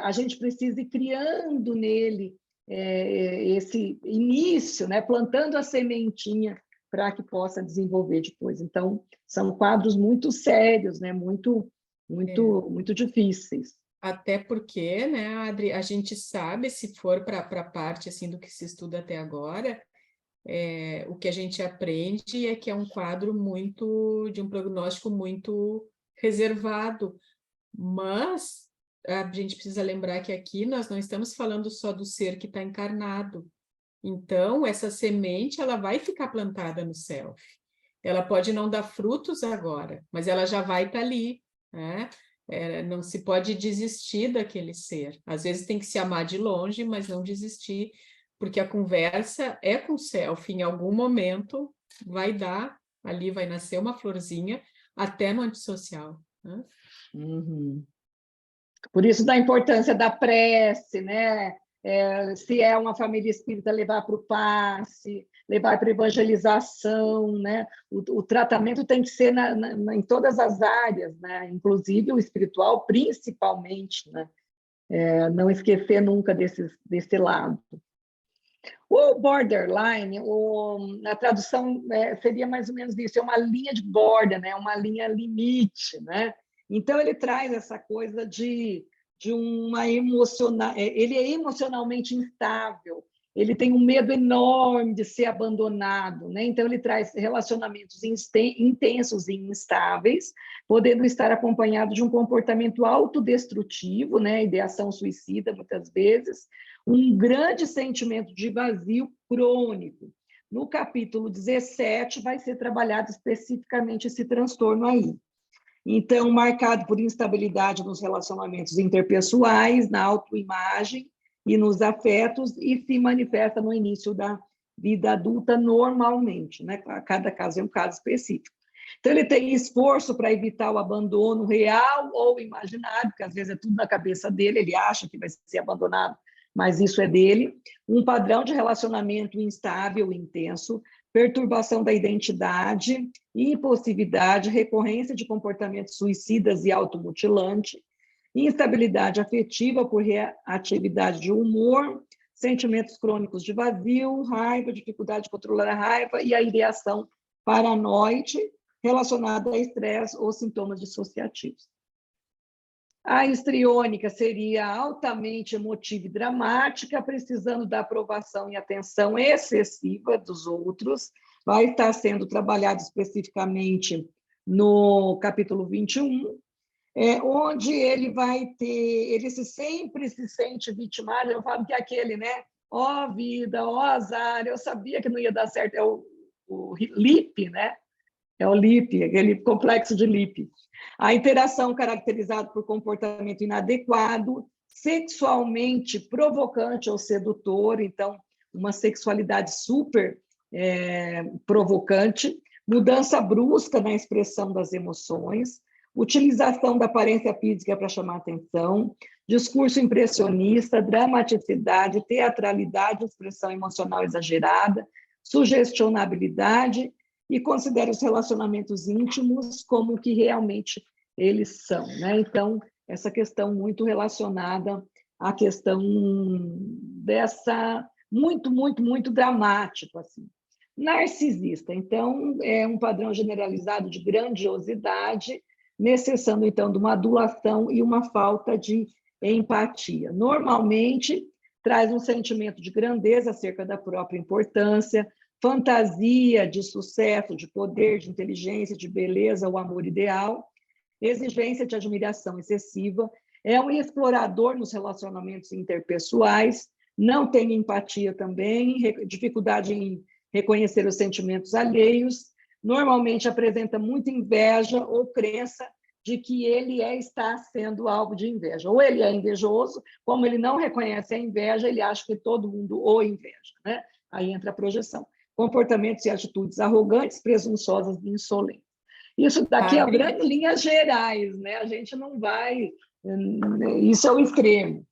[SPEAKER 2] a gente precisa ir criando nele esse início, né? Plantando a sementinha para que possa desenvolver depois. Então, são quadros muito sérios, né? Muito difíceis.
[SPEAKER 3] Até porque, né, Adri, a gente sabe, se for para a parte assim, do que se estuda até agora, o que a gente aprende é que é um quadro de um prognóstico muito reservado, mas a gente precisa lembrar que aqui nós não estamos falando só do ser que está encarnado. Então, essa semente ela vai ficar plantada no self. Ela pode não dar frutos agora, mas ela já vai estar ali, né? Não se pode desistir daquele ser. Às vezes tem que se amar de longe, mas não desistir, porque a conversa é com o self. Em algum momento vai dar, ali vai nascer uma florzinha, até no antissocial, né?
[SPEAKER 2] Por isso da importância da prece, né? se é uma família espírita, levar para o passe, levar para a evangelização, né? O tratamento tem que ser em todas as áreas, né? Inclusive o espiritual, principalmente, né? Não esquecer nunca desse lado. O borderline, na tradução, seria mais ou menos isso, é uma linha de borda, né? Uma linha limite, né? Então, ele traz essa coisa de uma emocional... Ele é emocionalmente instável, ele tem um medo enorme de ser abandonado, né? Então, ele traz relacionamentos intensos e instáveis, podendo estar acompanhado de um comportamento autodestrutivo, né? Ideação suicida, muitas vezes, um grande sentimento de vazio crônico. No capítulo 17, vai ser trabalhado especificamente esse transtorno aí. Então, marcado por instabilidade nos relacionamentos interpessoais, na autoimagem e nos afetos, e se manifesta no início da vida adulta normalmente, né? Cada caso é um caso específico. Então, ele tem esforço para evitar o abandono real ou imaginário, porque às vezes é tudo na cabeça dele, ele acha que vai ser abandonado, mas isso é dele. Um padrão de relacionamento instável e intenso, perturbação da identidade, impulsividade, recorrência de comportamentos suicidas e automutilantes, instabilidade afetiva por reatividade de humor, sentimentos crônicos de vazio, raiva, dificuldade de controlar a raiva e a ideação paranoide relacionada a estresse ou sintomas dissociativos. A histriônica seria altamente emotiva e dramática, precisando da aprovação e atenção excessiva dos outros. Vai estar sendo trabalhado especificamente no capítulo 21, onde ele vai ter... Ele sempre se sente vitimário. Eu falo que é aquele, né? Ó vida, ó azar, eu sabia que não ia dar certo. É o LIP, né? É o LIP, aquele complexo de LIP. A interação caracterizada por comportamento inadequado, sexualmente provocante ou sedutor, então, uma sexualidade super provocante, mudança brusca na expressão das emoções, utilização da aparência física para chamar atenção, discurso impressionista, dramaticidade, teatralidade, expressão emocional exagerada, sugestionabilidade, e considera os relacionamentos íntimos como o que realmente eles são, né? Então, essa questão muito relacionada à questão dessa... Muito, muito, muito dramático, assim. Narcisista, então, é um padrão generalizado de grandiosidade, necessitando, então, de uma adulação e uma falta de empatia. Normalmente, traz um sentimento de grandeza acerca da própria importância, fantasia de sucesso, de poder, de inteligência, de beleza, o amor ideal, exigência de admiração excessiva, é um explorador nos relacionamentos interpessoais, não tem empatia também, dificuldade em reconhecer os sentimentos alheios, normalmente apresenta muita inveja ou crença de que ele está sendo alvo de inveja. Ou ele é invejoso, como ele não reconhece a inveja, ele acha que todo mundo o inveja, né? Aí entra a projeção. Comportamentos e atitudes arrogantes, presunçosas e insolentes. Isso daqui é grandes linhas gerais, né? A gente não vai... Isso é o extremo.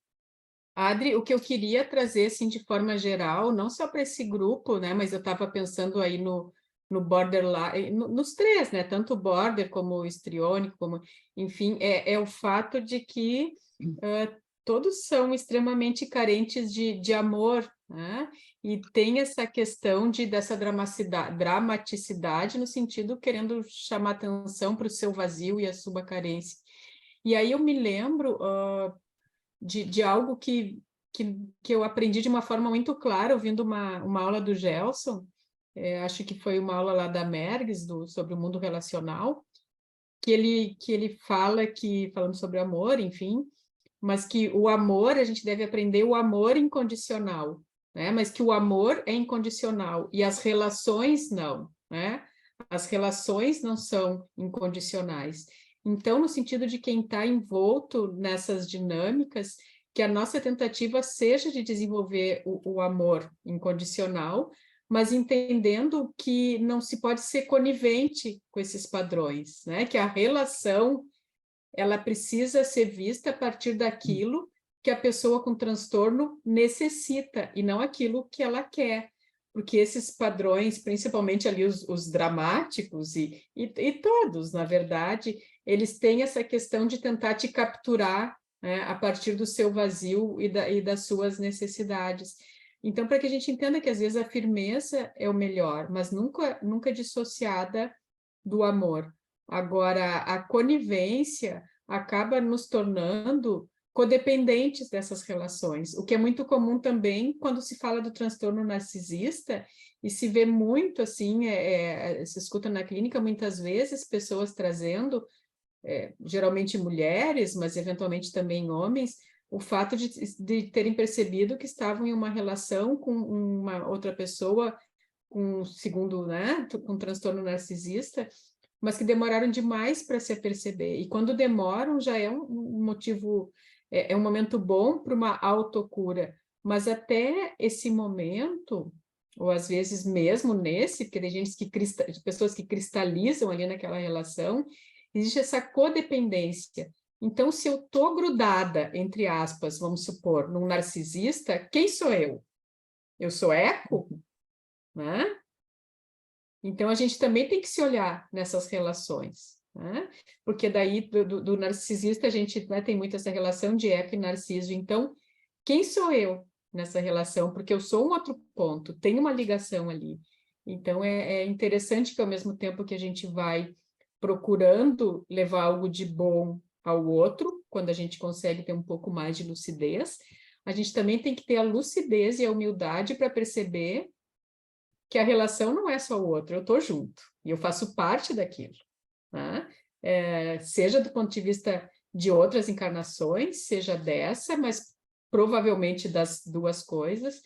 [SPEAKER 3] Adri, o que eu queria trazer, assim, de forma geral, não só para esse grupo, né? Mas eu estava pensando aí no borderline, nos três, né? Tanto o border como o histriônico, como, enfim, é o fato de que todos são extremamente carentes de amor, né? E tem essa questão dessa dramaticidade no sentido querendo chamar atenção para o seu vazio e a sua carência. E aí eu me lembro de algo que eu aprendi de uma forma muito clara, ouvindo uma aula do Gelson, acho que foi uma aula lá da Mergs, sobre o mundo relacional, que ele falando sobre amor, enfim, mas que o amor, a gente deve aprender o amor incondicional, né? Mas que o amor é incondicional e as relações não, né? As relações não são incondicionais. Então, no sentido de quem está envolto nessas dinâmicas, que a nossa tentativa seja de desenvolver o amor incondicional, mas entendendo que não se pode ser conivente com esses padrões, né? Que a relação ela precisa ser vista a partir daquilo que a pessoa com transtorno necessita e não aquilo que ela quer. Porque esses padrões, principalmente ali os dramáticos e todos, na verdade, eles têm essa questão de tentar te capturar, né, a partir do seu vazio e das suas necessidades. Então, para que a gente entenda que às vezes a firmeza é o melhor, mas nunca dissociada do amor. Agora, a conivência acaba nos tornando codependentes dessas relações, o que é muito comum também quando se fala do transtorno narcisista, e se vê muito assim, se escuta na clínica muitas vezes pessoas trazendo, geralmente mulheres, mas eventualmente também homens, o fato de terem percebido que estavam em uma relação com uma outra pessoa segundo, né, com transtorno narcisista, mas que demoraram demais para se aperceber. E quando demoram, já é um motivo, é um momento bom para uma autocura. Mas até esse momento, ou às vezes mesmo nesse, porque tem pessoas que cristalizam ali naquela relação, existe essa codependência. Então, se eu estou grudada, entre aspas, vamos supor, num narcisista, quem sou eu? Eu sou eco? Né? Então, a gente também tem que se olhar nessas relações, né? Porque daí, do narcisista, a gente, né, tem muito essa relação de eco e narciso. Então, quem sou eu nessa relação? Porque eu sou um outro ponto, tem uma ligação ali. Então, é interessante que, ao mesmo tempo que a gente vai procurando levar algo de bom ao outro, quando a gente consegue ter um pouco mais de lucidez, a gente também tem que ter a lucidez e a humildade para perceber que a relação não é só o outro, eu estou junto, e eu faço parte daquilo, né? Seja do ponto de vista de outras encarnações, seja dessa, mas provavelmente das duas coisas.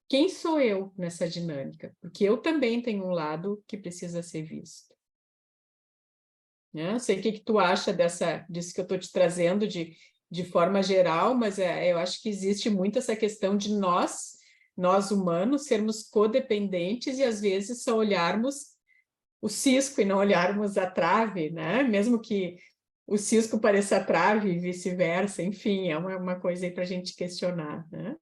[SPEAKER 3] Quem sou eu nessa dinâmica? Porque eu também tenho um lado que precisa ser visto. Não sei o que tu acha disso que eu estou te trazendo de forma geral, mas eu acho que existe muito essa questão de nós humanos, sermos codependentes e às vezes só olharmos o cisco e não olharmos a trave, né? Mesmo que o cisco pareça a trave e vice-versa, enfim, é uma coisa aí para a gente questionar, né?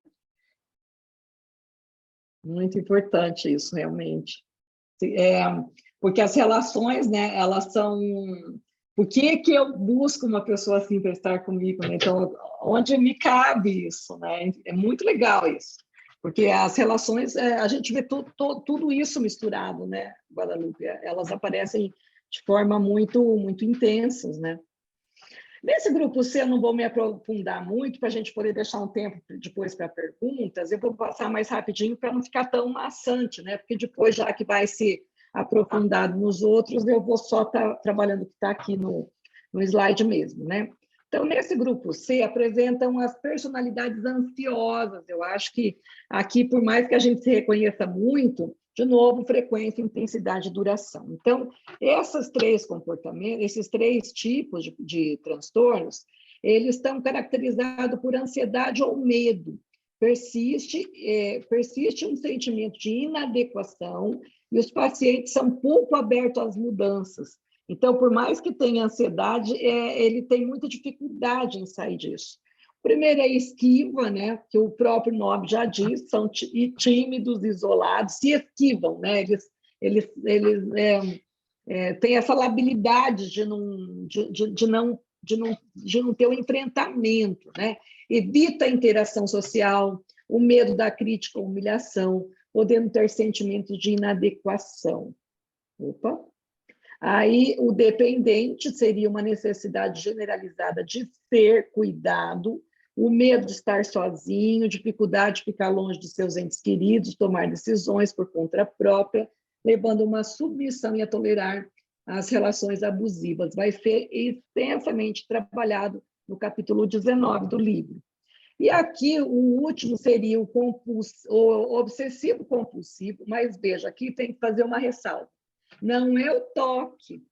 [SPEAKER 2] Muito importante isso, realmente. Porque as relações, né, elas são... Por que eu busco uma pessoa assim para estar comigo, né? Então, onde me cabe isso, né? É muito legal isso. Porque as relações, a gente vê tudo isso misturado, né, Guadalupe? Elas aparecem de forma muito, muito intensas, né? Nesse grupo C, eu não vou me aprofundar muito, para a gente poder deixar um tempo depois para perguntas. Eu vou passar mais rapidinho para não ficar tão maçante, né? Porque depois, já que vai ser aprofundado nos outros, eu vou só estar trabalhando o que está aqui no slide mesmo, né? Então, nesse grupo C, apresentam as personalidades ansiosas. Eu acho que aqui, por mais que a gente se reconheça muito, de novo, frequência, intensidade e duração. Então, esses três comportamentos, esses três tipos de transtornos, eles estão caracterizados por ansiedade ou medo. Persiste um sentimento de inadequação e os pacientes são pouco abertos às mudanças. Então, por mais que tenha ansiedade, ele tem muita dificuldade em sair disso. Primeiro é esquiva, né? Que o próprio nome já diz, são tímidos, isolados, se esquivam, né? Eles têm essa labilidade de não ter o enfrentamento, né? Evita a interação social, o medo da crítica ou humilhação, podendo ter sentimentos de inadequação. Opa! Aí, o dependente seria uma necessidade generalizada de ser cuidado, o medo de estar sozinho, dificuldade de ficar longe de seus entes queridos, tomar decisões por conta própria, levando a uma submissão e a tolerar as relações abusivas. Vai ser extensamente trabalhado no capítulo 19 do livro. E aqui, o último seria o obsessivo-compulsivo, mas veja, aqui tem que fazer uma ressalva. Não é o toque.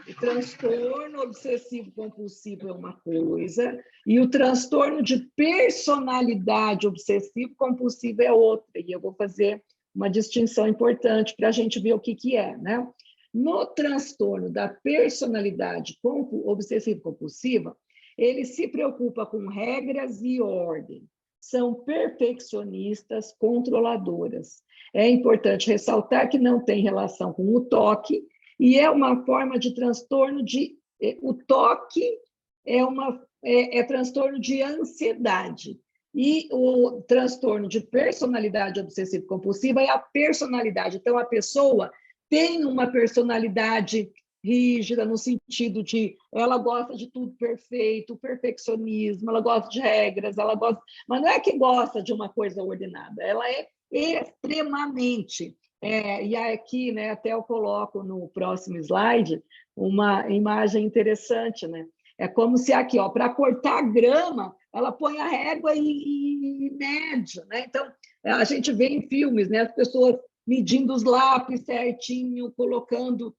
[SPEAKER 2] O transtorno obsessivo-compulsivo é uma coisa e o transtorno de personalidade obsessivo-compulsivo é outra. E eu vou fazer uma distinção importante para a gente ver o que é, né? No transtorno da personalidade obsessivo-compulsiva, ele se preocupa com regras e ordem. São perfeccionistas, controladoras. É importante ressaltar que não tem relação com o toque e é uma forma de transtorno de... O toque é transtorno de ansiedade. E o transtorno de personalidade obsessiva-compulsiva é a personalidade. Então, a pessoa tem uma personalidade rígida, no sentido de ela gosta de tudo perfeito, perfeccionismo, ela gosta de regras, ela gosta, mas não é que gosta de uma coisa ordenada, ela é extremamente. E aqui, né, até eu coloco no próximo slide uma imagem interessante, né? É como se aqui, ó, para cortar grama, ela põe a régua e mede, né? Então, a gente vê em filmes, né, as pessoas medindo os lápis certinho, colocando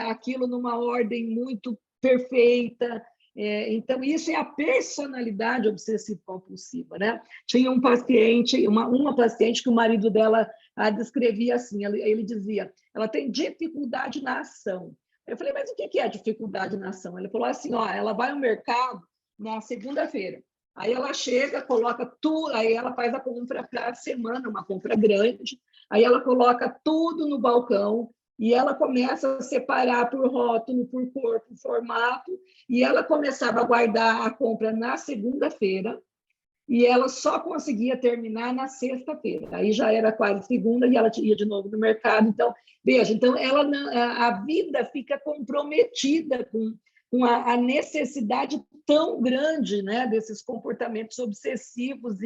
[SPEAKER 2] aquilo numa ordem muito perfeita. Então, isso é a personalidade obsessiva-compulsiva, né? Tinha um paciente, uma paciente que o marido dela a descrevia assim, ele dizia, ela tem dificuldade na ação. Eu falei, mas o que é dificuldade na ação? Ele falou assim, ó, ela vai ao mercado na segunda-feira, aí ela chega, coloca tudo, aí ela faz a compra para a semana, uma compra grande, aí ela coloca tudo no balcão e ela começa a separar por rótulo, por cor, por formato, e ela começava a guardar a compra na segunda-feira e ela só conseguia terminar na sexta-feira. Aí já era quase segunda e ela ia de novo no mercado. Então, veja, então ela a vida fica comprometida com a necessidade tão grande, né, desses comportamentos obsessivos.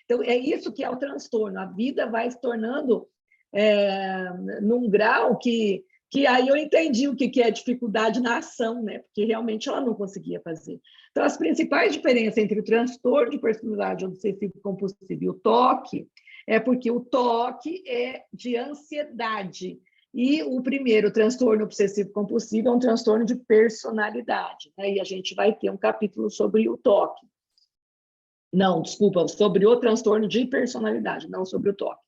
[SPEAKER 2] Então, é isso que é o transtorno. A vida vai se tornando num grau que aí eu entendi o que é dificuldade na ação, né? Porque realmente ela não conseguia fazer. Então, as principais diferenças entre o transtorno de personalidade obsessivo-compulsiva e o toque é porque o toque é de ansiedade e o primeiro, o transtorno obsessivo-compulsivo, é um transtorno de personalidade, né? E a gente vai ter um capítulo sobre o toque. Não, desculpa, sobre o transtorno de personalidade, não sobre o toque.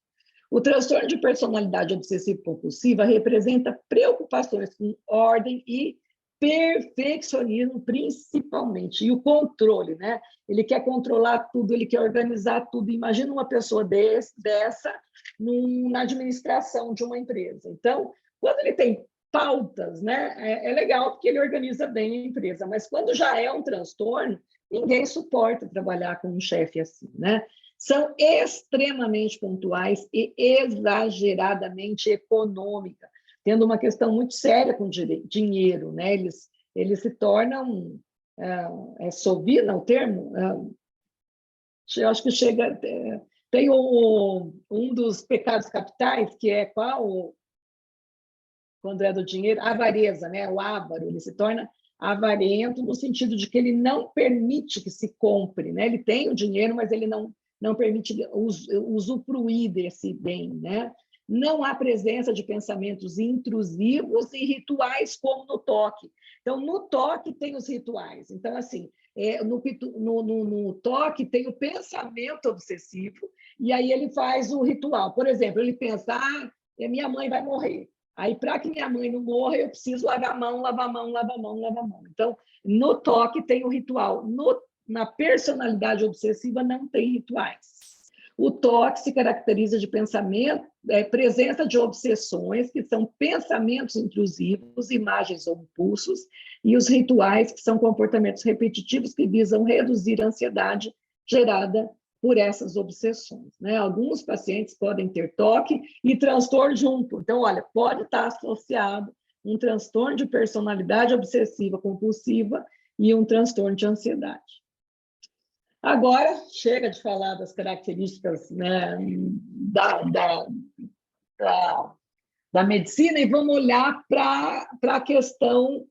[SPEAKER 2] O transtorno de personalidade obsessiva-compulsiva representa preocupações com ordem e perfeccionismo, principalmente, e o controle, né? Ele quer controlar tudo, ele quer organizar tudo. Imagina uma pessoa dessa na administração de uma empresa. Então, quando ele tem pautas, né, é legal porque ele organiza bem a empresa, mas quando já é um transtorno, ninguém suporta trabalhar com um chefe assim, né? São extremamente pontuais e exageradamente econômicas, tendo uma questão muito séria com dinheiro, né? Eles se tornam, sovina o termo? Eu acho que chega... Tem um dos pecados capitais, que é qual? Quando é do dinheiro, a avareza, né? O avaro, ele se torna avarento no sentido de que ele não permite que se compre, né? Ele tem o dinheiro, mas ele não permite usufruir desse bem, né? Não há presença de pensamentos intrusivos e rituais como no toque. Então, no toque tem os rituais. Então, assim, no toque tem o pensamento obsessivo e aí ele faz o ritual. Por exemplo, ele pensa, minha mãe vai morrer. Aí, para que minha mãe não morra, eu preciso lavar a mão, lavar a mão, lavar a mão, lavar a mão. Então, no toque tem o ritual. Na personalidade obsessiva não tem rituais. O toque se caracteriza de pensamento, presença de obsessões, que são pensamentos intrusivos, imagens ou impulsos, e os rituais, que são comportamentos repetitivos que visam reduzir a ansiedade gerada por essas obsessões, né? Alguns pacientes podem ter toque e transtorno junto. Então, olha, pode estar associado um transtorno de personalidade obsessiva compulsiva e um transtorno de ansiedade. Agora, chega de falar das características, né, da medicina e vamos olhar para a questão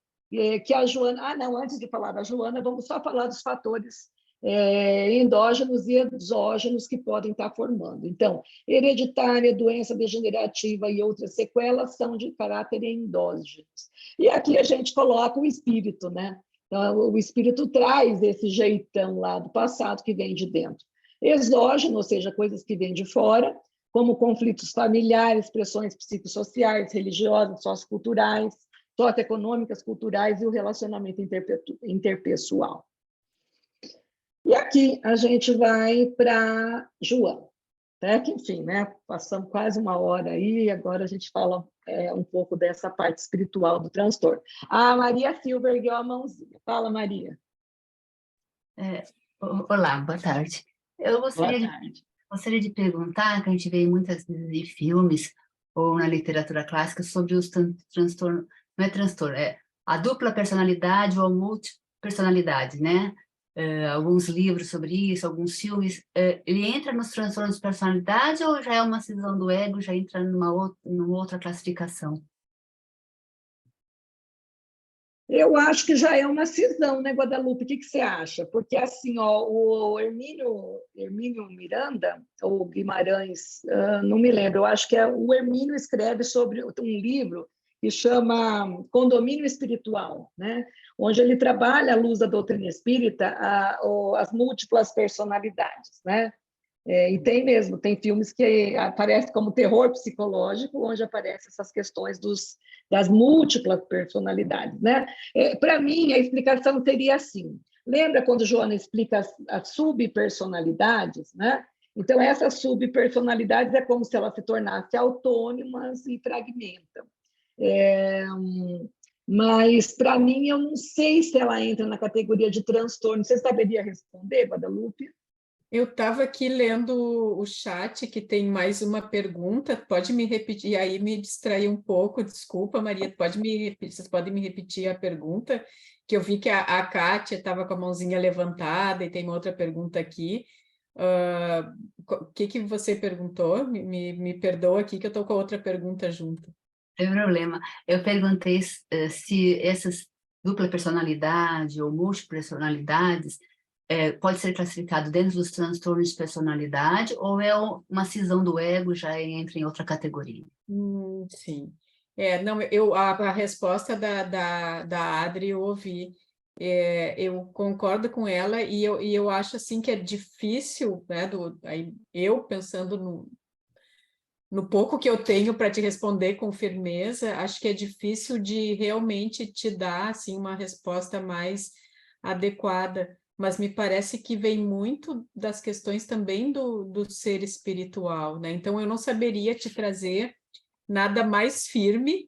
[SPEAKER 2] que a Joana... não, antes de falar da Joana, vamos só falar dos fatores endógenos e exógenos que podem estar formando. Então, hereditária, doença degenerativa e outras sequelas são de caráter endógenos. E aqui a gente coloca o espírito, né? Então, o espírito traz esse jeitão lá do passado que vem de dentro. Exógeno, ou seja, coisas que vêm de fora, como conflitos familiares, pressões psicossociais, religiosas, socioculturais, socioeconômicas, culturais e o relacionamento interpessoal. E aqui a gente vai para Joana. Até que, enfim, né? Passamos quase uma hora aí, e agora a gente fala um pouco dessa parte espiritual do transtorno. A Maria Silva ergueu a mãozinha. Fala, Maria.
[SPEAKER 4] Olá, boa tarde. Eu
[SPEAKER 2] Boa tarde.
[SPEAKER 4] gostaria de perguntar, que a gente vê muitas vezes em filmes ou na literatura clássica sobre os transtornos, não é transtorno, é a dupla personalidade ou a multipersonalidade, né? Alguns livros sobre isso, alguns filmes. Ele entra nos transtornos de personalidade ou já é uma cisão do ego, já entra numa outra classificação?
[SPEAKER 2] Eu acho que já é uma cisão, né, Guadalupe? O que você acha? Porque, assim, ó, o Hermínio Miranda, ou Guimarães, não me lembro, eu acho que o Hermínio escreve sobre um livro que chama Condomínio Espiritual, né? Onde ele trabalha, à luz da doutrina espírita, as múltiplas personalidades, né? E tem mesmo, tem filmes que aparecem como terror psicológico, onde aparecem essas questões das múltiplas personalidades, né? Para mim, a explicação seria assim. Lembra quando Joana explica as subpersonalidades, né? Então, essas subpersonalidades é como se elas se tornassem autônomas e fragmentam. Mas, para mim, eu não sei se ela entra na categoria de transtorno. Você saberia responder, Guadalupe?
[SPEAKER 3] Eu estava aqui lendo o chat, que tem mais uma pergunta. Pode me repetir? Aí me distraí um pouco, desculpa, Maria. Vocês podem me repetir a pergunta? Que eu vi que a Kátia estava com a mãozinha levantada e tem uma outra pergunta aqui. O que você perguntou? Me perdoa aqui que eu estou com a outra pergunta junto.
[SPEAKER 4] Sem problema. Eu perguntei se essas dupla personalidade ou múltiplas pode ser classificado dentro dos transtornos de personalidade ou é uma cisão do ego, já entra em outra categoria?
[SPEAKER 3] Sim. Não, a resposta da Adri eu ouvi. Eu concordo com ela e eu acho assim que é difícil, né? Eu pensando no pouco que eu tenho para te responder com firmeza, acho que é difícil de realmente te dar assim, uma resposta mais adequada, mas me parece que vem muito das questões também do ser espiritual, né? Então eu não saberia te trazer nada mais firme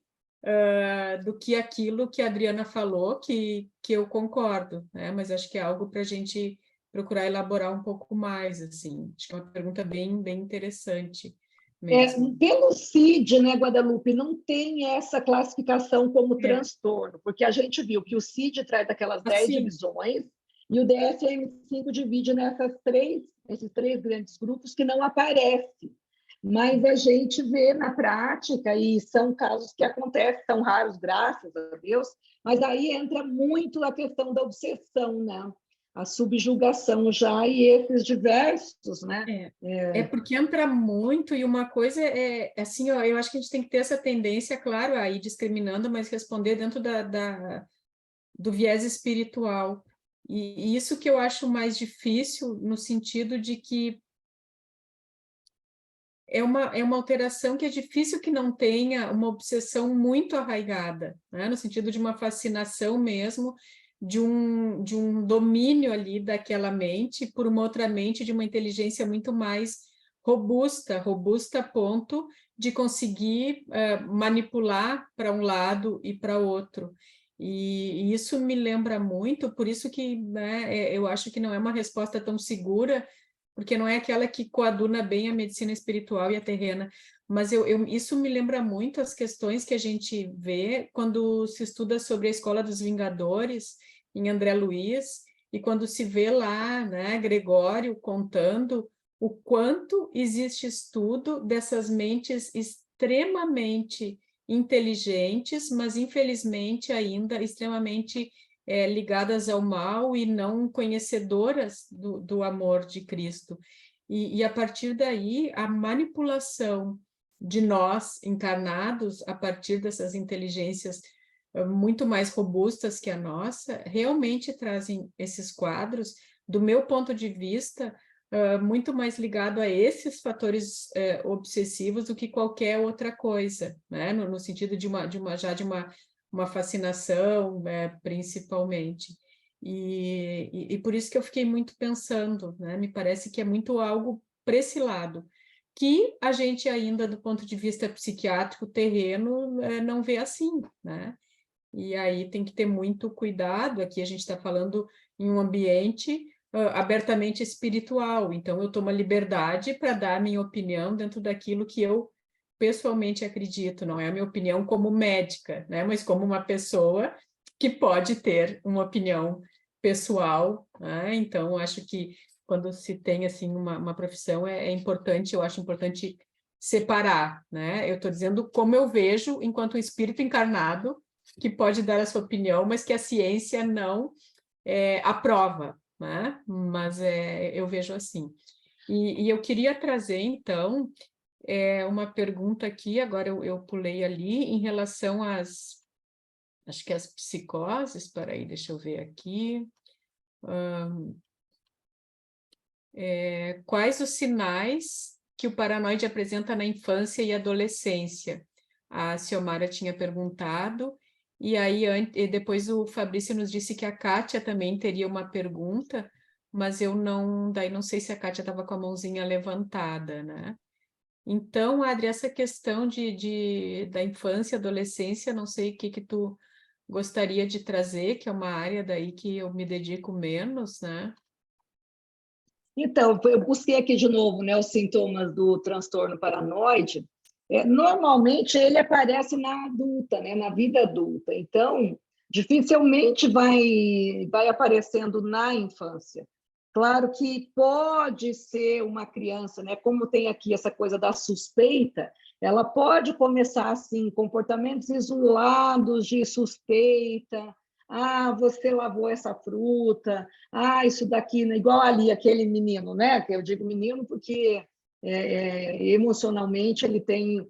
[SPEAKER 3] do que aquilo que a Adriana falou, que eu concordo, né? Mas acho que é algo para a gente procurar elaborar um pouco mais, assim. Acho que é uma pergunta bem, bem interessante mesmo.
[SPEAKER 2] Pelo CID, né, Guadalupe, não tem essa classificação como transtorno, porque a gente viu que o CID traz aquelas 10 divisões e o DSM-5 divide nesses três grandes grupos que não aparece. Mas a gente vê na prática, e são casos que acontecem, são raros, graças a Deus, mas aí entra muito a questão da obsessão, né? A subjugação já e esses diversos, né?
[SPEAKER 3] Porque entra muito, e uma coisa assim, ó, eu acho que a gente tem que ter essa tendência, claro, a ir discriminando, mas responder dentro do viés espiritual. E isso que eu acho mais difícil, no sentido de que é uma alteração que é difícil que não tenha uma obsessão muito arraigada, né? No sentido de uma fascinação mesmo, de um domínio ali daquela mente por uma outra mente de uma inteligência muito mais robusta a ponto de conseguir manipular para um lado e para outro. E isso me lembra muito, por isso que, né, eu acho que não é uma resposta tão segura, porque não é aquela que coaduna bem a medicina espiritual e a terrena, mas isso me lembra muito as questões que a gente vê quando se estuda sobre a Escola dos Vingadores, em André Luiz, e quando se vê lá, né, Gregório contando o quanto existe estudo dessas mentes extremamente inteligentes, mas infelizmente ainda extremamente ligadas ao mal e não conhecedoras do amor de Cristo. E a partir daí, a manipulação de nós encarnados, a partir dessas inteligências muito mais robustas que a nossa, realmente trazem esses quadros, do meu ponto de vista, muito mais ligado a esses fatores obsessivos do que qualquer outra coisa, né? No sentido de uma fascinação, principalmente. E por isso que eu fiquei muito pensando, né? Me parece que é muito algo para esse lado, que a gente ainda, do ponto de vista psiquiátrico terreno, não vê assim, né? E aí tem que ter muito cuidado. Aqui a gente está falando em um ambiente abertamente espiritual, então eu tomo a liberdade para dar a minha opinião dentro daquilo que eu pessoalmente acredito, não é a minha opinião como médica, né? Mas como uma pessoa que pode ter uma opinião pessoal, né? Então acho que quando se tem assim uma profissão é importante, eu acho importante separar, né? Eu estou dizendo como eu vejo enquanto espírito encarnado que pode dar a sua opinião, mas que a ciência não aprova, né? Mas eu vejo assim. E eu queria trazer, então, uma pergunta aqui, agora eu pulei ali, em relação acho que as psicoses, peraí, deixa eu ver aqui. Quais os sinais que o paranoide apresenta na infância e adolescência? A Ciomara tinha perguntado, e aí e depois o Fabrício nos disse que a Kátia também teria uma pergunta, mas eu daí não sei se a Kátia estava com a mãozinha levantada, né? Então, Adri, essa questão da infância e adolescência, não sei o que tu gostaria de trazer, que é uma área daí que eu me dedico menos, né?
[SPEAKER 2] Então, eu busquei aqui de novo, né, os sintomas do transtorno paranoide. Normalmente ele aparece na adulta, né, na vida adulta. Então, dificilmente vai aparecendo na infância. Claro que pode ser uma criança, né, como tem aqui essa coisa da suspeita, ela pode começar assim, comportamentos isolados de suspeita. Ah, você lavou essa fruta. Ah, isso daqui, né? Igual ali, aquele menino, né? Que eu digo menino porque emocionalmente ele tem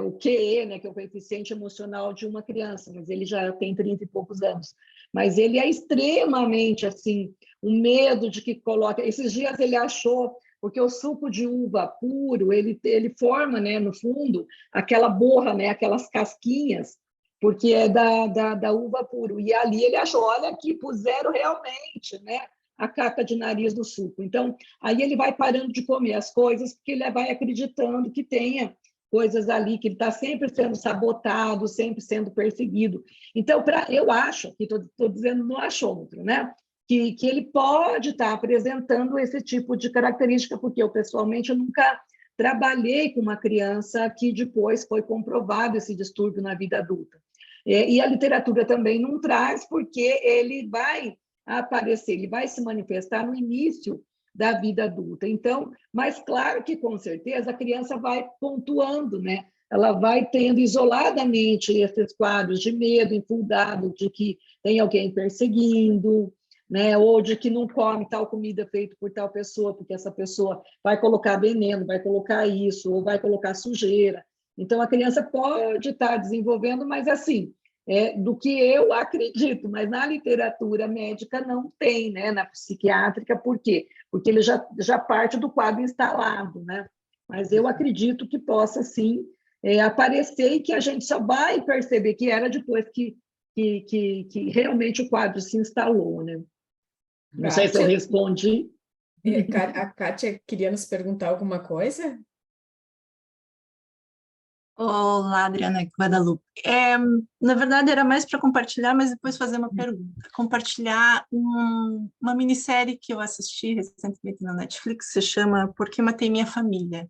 [SPEAKER 2] o QE, né? Que é o coeficiente emocional de uma criança, mas ele já tem 30 e poucos anos. Mas ele é extremamente, assim, o medo de que coloque... Esses dias ele achou, porque o suco de uva puro, ele forma, né, no fundo, aquela borra, né? Aquelas casquinhas, porque é da uva puro. E ali ele achou, olha aqui, puseram realmente, né, a caca de nariz do suco. Então, aí ele vai parando de comer as coisas, porque ele vai acreditando que tenha coisas ali, que ele está sempre sendo sabotado, sempre sendo perseguido. Então, eu acho, que estou dizendo no achômetro, né, que ele pode estar apresentando esse tipo de característica, porque eu, pessoalmente, eu nunca trabalhei com uma criança que depois foi comprovado esse distúrbio na vida adulta. E a literatura também não traz, porque ele vai aparecer, ele vai se manifestar no início da vida adulta. Então, mas claro que, com certeza, a criança vai pontuando, né? Ela vai tendo isoladamente esses quadros de medo infundado, de que tem alguém perseguindo, né? Ou de que não come tal comida feita por tal pessoa, porque essa pessoa vai colocar veneno, vai colocar isso, ou vai colocar sujeira. Então, a criança pode estar desenvolvendo, mas assim, do que eu acredito, mas na literatura médica não tem, né? Na psiquiátrica, por quê? Porque ele já parte do quadro instalado, né? Mas eu acredito que possa, sim, aparecer e que a gente só vai perceber que era depois que realmente o quadro se instalou, né? Não sei se eu respondi.
[SPEAKER 3] A Kátia queria nos perguntar alguma coisa?
[SPEAKER 5] Olá, Adriana Guadalupe. Na verdade, era mais para compartilhar, mas depois fazer uma pergunta. Compartilhar uma minissérie que eu assisti recentemente na Netflix, se chama Por que Matei Minha Família?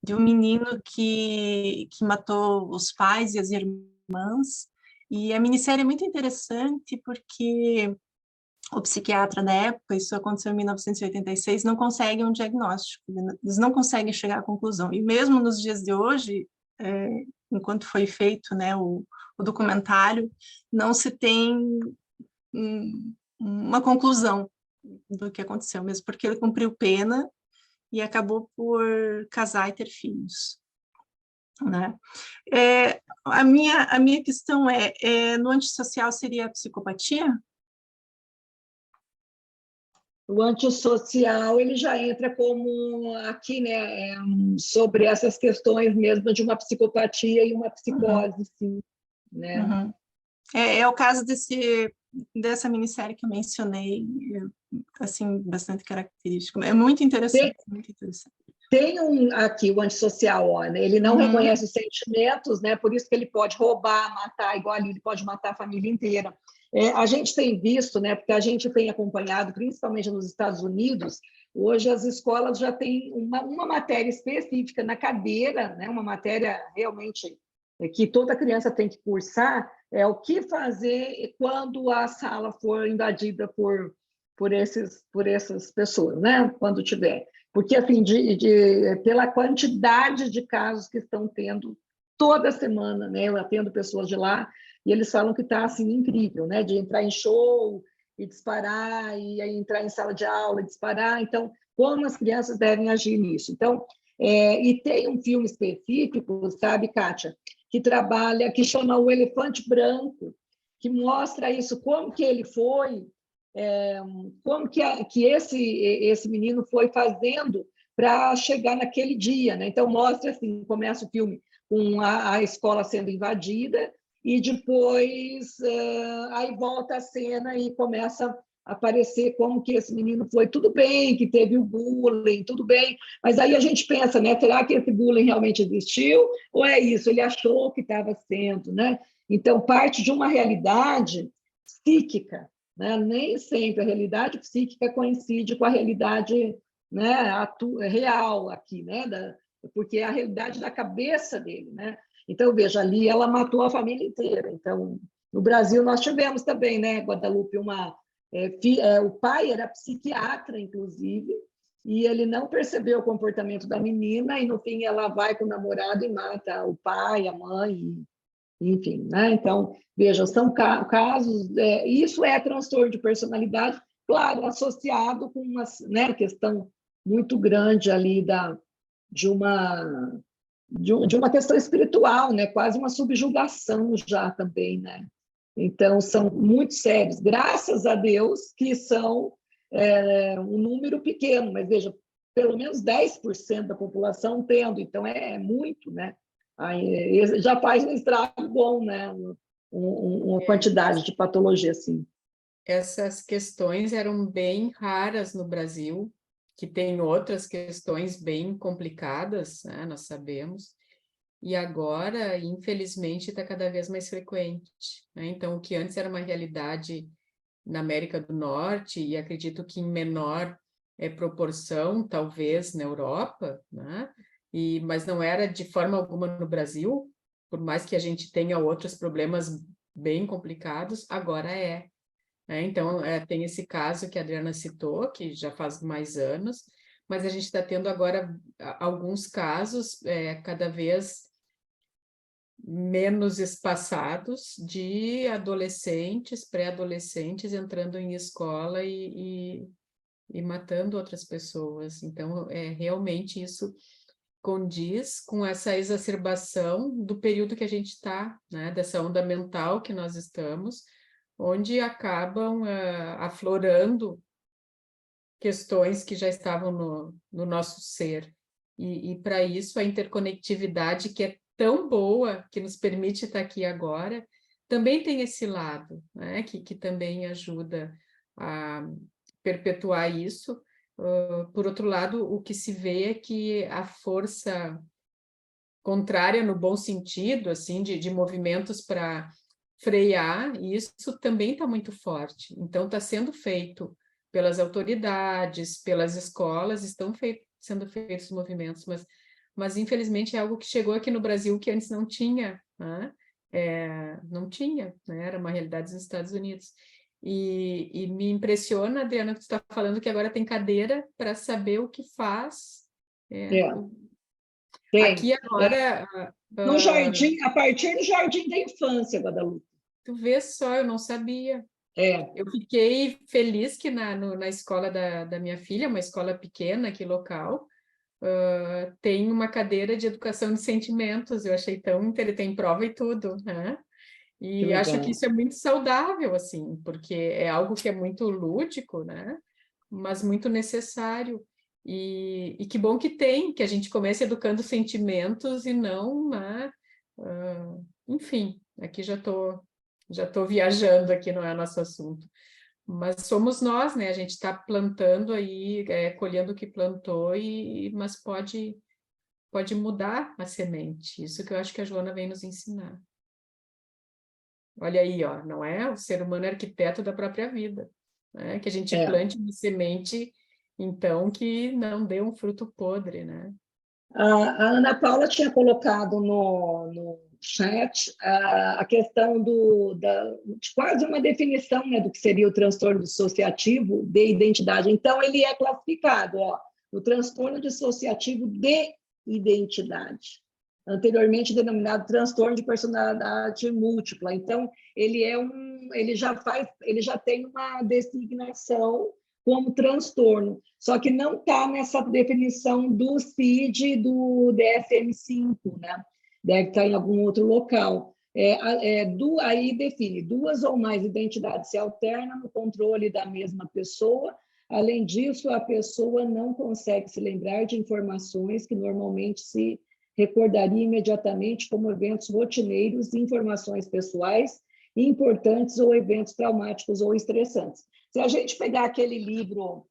[SPEAKER 5] De um menino que matou os pais e as irmãs. E a minissérie é muito interessante porque o psiquiatra da época, isso aconteceu em 1986, não consegue um diagnóstico, eles não conseguem chegar à conclusão. E mesmo nos dias de hoje, enquanto foi feito, né, o documentário, não se tem uma conclusão do que aconteceu, mesmo porque ele cumpriu pena e acabou por casar e ter filhos, né? A minha questão no antissocial seria a psicopatia?
[SPEAKER 2] O antissocial ele já entra como aqui, né, sobre essas questões mesmo de uma psicopatia e uma psicose, sim, né?
[SPEAKER 5] Uhum. É o caso desse dessa minissérie que eu mencionei, assim, bastante característico. É muito interessante, muito interessante.
[SPEAKER 2] Tem aqui o antissocial, ó, né? Ele não reconhece os sentimentos, né? Por isso que ele pode roubar, matar, igual ali, ele pode matar a família inteira. A gente tem visto, né? Porque a gente tem acompanhado, principalmente nos Estados Unidos, hoje as escolas já têm uma matéria específica na cadeira, né? Uma matéria realmente que toda criança tem que cursar, é o que fazer quando a sala for invadida por essas pessoas, né? Quando tiver. Porque, assim, pela quantidade de casos que estão tendo toda semana, né? Eu atendo pessoas de lá, e eles falam que está, assim, incrível, né? De entrar em show e disparar, e aí entrar em sala de aula e disparar. Então, como as crianças devem agir nisso? Então, e tem um filme específico, sabe, Kátia, que trabalha, que chama O Elefante Branco, que mostra isso, como que ele foi... como que esse menino foi fazendo para chegar naquele dia, né? Então mostra assim, começa o filme com a escola sendo invadida e depois aí volta a cena e começa a aparecer como que esse menino foi. Tudo bem que teve o bullying, tudo bem, mas aí a gente pensa, né? Será que esse bullying realmente existiu ou é isso? Ele achou que estava sendo, né? Então parte de uma realidade psíquica, né? Nem sempre a realidade psíquica coincide com a realidade, né, real aqui, né? Porque é a realidade da cabeça dele, né? Então, veja, ali ela matou a família inteira. Então, no Brasil, nós tivemos também, né, Guadalupe, o pai era psiquiatra, inclusive, e ele não percebeu o comportamento da menina, e no fim ela vai com o namorado e mata o pai, a mãe, enfim, né? Então, veja, são casos, isso é transtorno de personalidade, claro, associado com uma, né, questão muito grande ali de uma questão espiritual, né? Quase uma subjugação já também, né? Então, são muito sérios, graças a Deus que são um número pequeno, mas veja, pelo menos 10% da população tendo, então é muito, né? Aí, já faz um estrago bom, né? Uma quantidade de patologia assim.
[SPEAKER 3] Essas questões eram bem raras no Brasil, que tem outras questões bem complicadas, né? Nós sabemos, e agora, infelizmente, está cada vez mais frequente, né? Então, o que antes era uma realidade na América do Norte, e acredito que em menor proporção, talvez, na Europa, né? Mas não era de forma alguma no Brasil, por mais que a gente tenha outros problemas bem complicados, agora é. Então, tem esse caso que a Adriana citou, que já faz mais anos, mas a gente está tendo agora alguns casos cada vez menos espaçados de adolescentes, pré-adolescentes entrando em escola e matando outras pessoas. Então, realmente isso condiz com essa exacerbação do período que a gente está, né? Dessa onda mental que nós estamos, onde acabam aflorando questões que já estavam no nosso ser. E para isso, a interconectividade, que é tão boa, que nos permite estar aqui agora, também tem esse lado, né? Que também ajuda a perpetuar isso. Por outro lado, o que se vê é que a força contrária, no bom sentido, assim, de movimentos para frear, isso também está muito forte. Então, está sendo feito pelas autoridades, pelas escolas, estão sendo feitos movimentos, mas infelizmente é algo que chegou aqui no Brasil que antes não tinha, né? Não tinha, né? Era uma realidade nos Estados Unidos. E me impressiona, Adriana, que tu está falando que agora tem cadeira para saber o que faz. Aqui agora...
[SPEAKER 2] No jardim, a partir do jardim da infância, Guadalupe.
[SPEAKER 3] Tu vê só, eu não sabia. Eu fiquei feliz que na escola da minha filha, uma escola pequena aqui local, tem uma cadeira de educação de sentimentos. Eu achei tão interessante, tem prova e tudo, né? E acho que isso é muito saudável, assim, porque é algo que é muito lúdico, né? Mas muito necessário. E que bom que a gente comece educando sentimentos e não, né? Enfim, aqui já estou já estou viajando aqui, não é nosso assunto. Mas somos nós, né? A gente está plantando aí, colhendo o que plantou, mas pode mudar a semente. Isso que eu acho que a Joana vem nos ensinar. Olha aí, ó, não é? O ser humano é arquiteto da própria vida, né? Que a gente plante uma semente, então, que não dê um fruto podre, né?
[SPEAKER 2] A Ana Paula tinha colocado no chat a questão de quase uma definição, né, do que seria o transtorno dissociativo de identidade. Então, ele é classificado, ó, o transtorno dissociativo de identidade, anteriormente denominado transtorno de personalidade múltipla. Então, ele já tem uma designação como transtorno, só que não está nessa definição do CID do DSM-5, né? Deve estar em algum outro local. Aí define: duas ou mais identidades se alternam no controle da mesma pessoa. Além disso, a pessoa não consegue se lembrar de informações que normalmente se recordaria imediatamente, como eventos rotineiros, informações pessoais importantes ou eventos traumáticos ou estressantes. Se a gente pegar aquele livro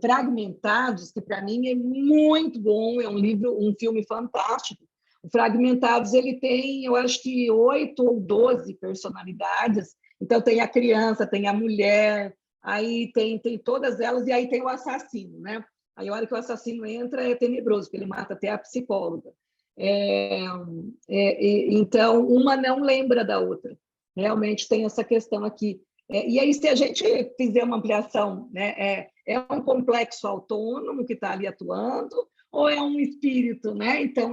[SPEAKER 2] Fragmentados, que para mim é muito bom, é um filme fantástico. O Fragmentados, ele tem, eu acho que 8 ou 12 personalidades. Então, tem a criança, tem a mulher, aí tem todas elas, e aí tem o assassino, né? Aí, a hora que o assassino entra, é tenebroso, porque ele mata até a psicóloga. Então, uma não lembra da outra. Realmente tem essa questão aqui. E aí, se a gente fizer uma ampliação, né, é um complexo autônomo que está ali atuando, ou é um espírito, né? Então,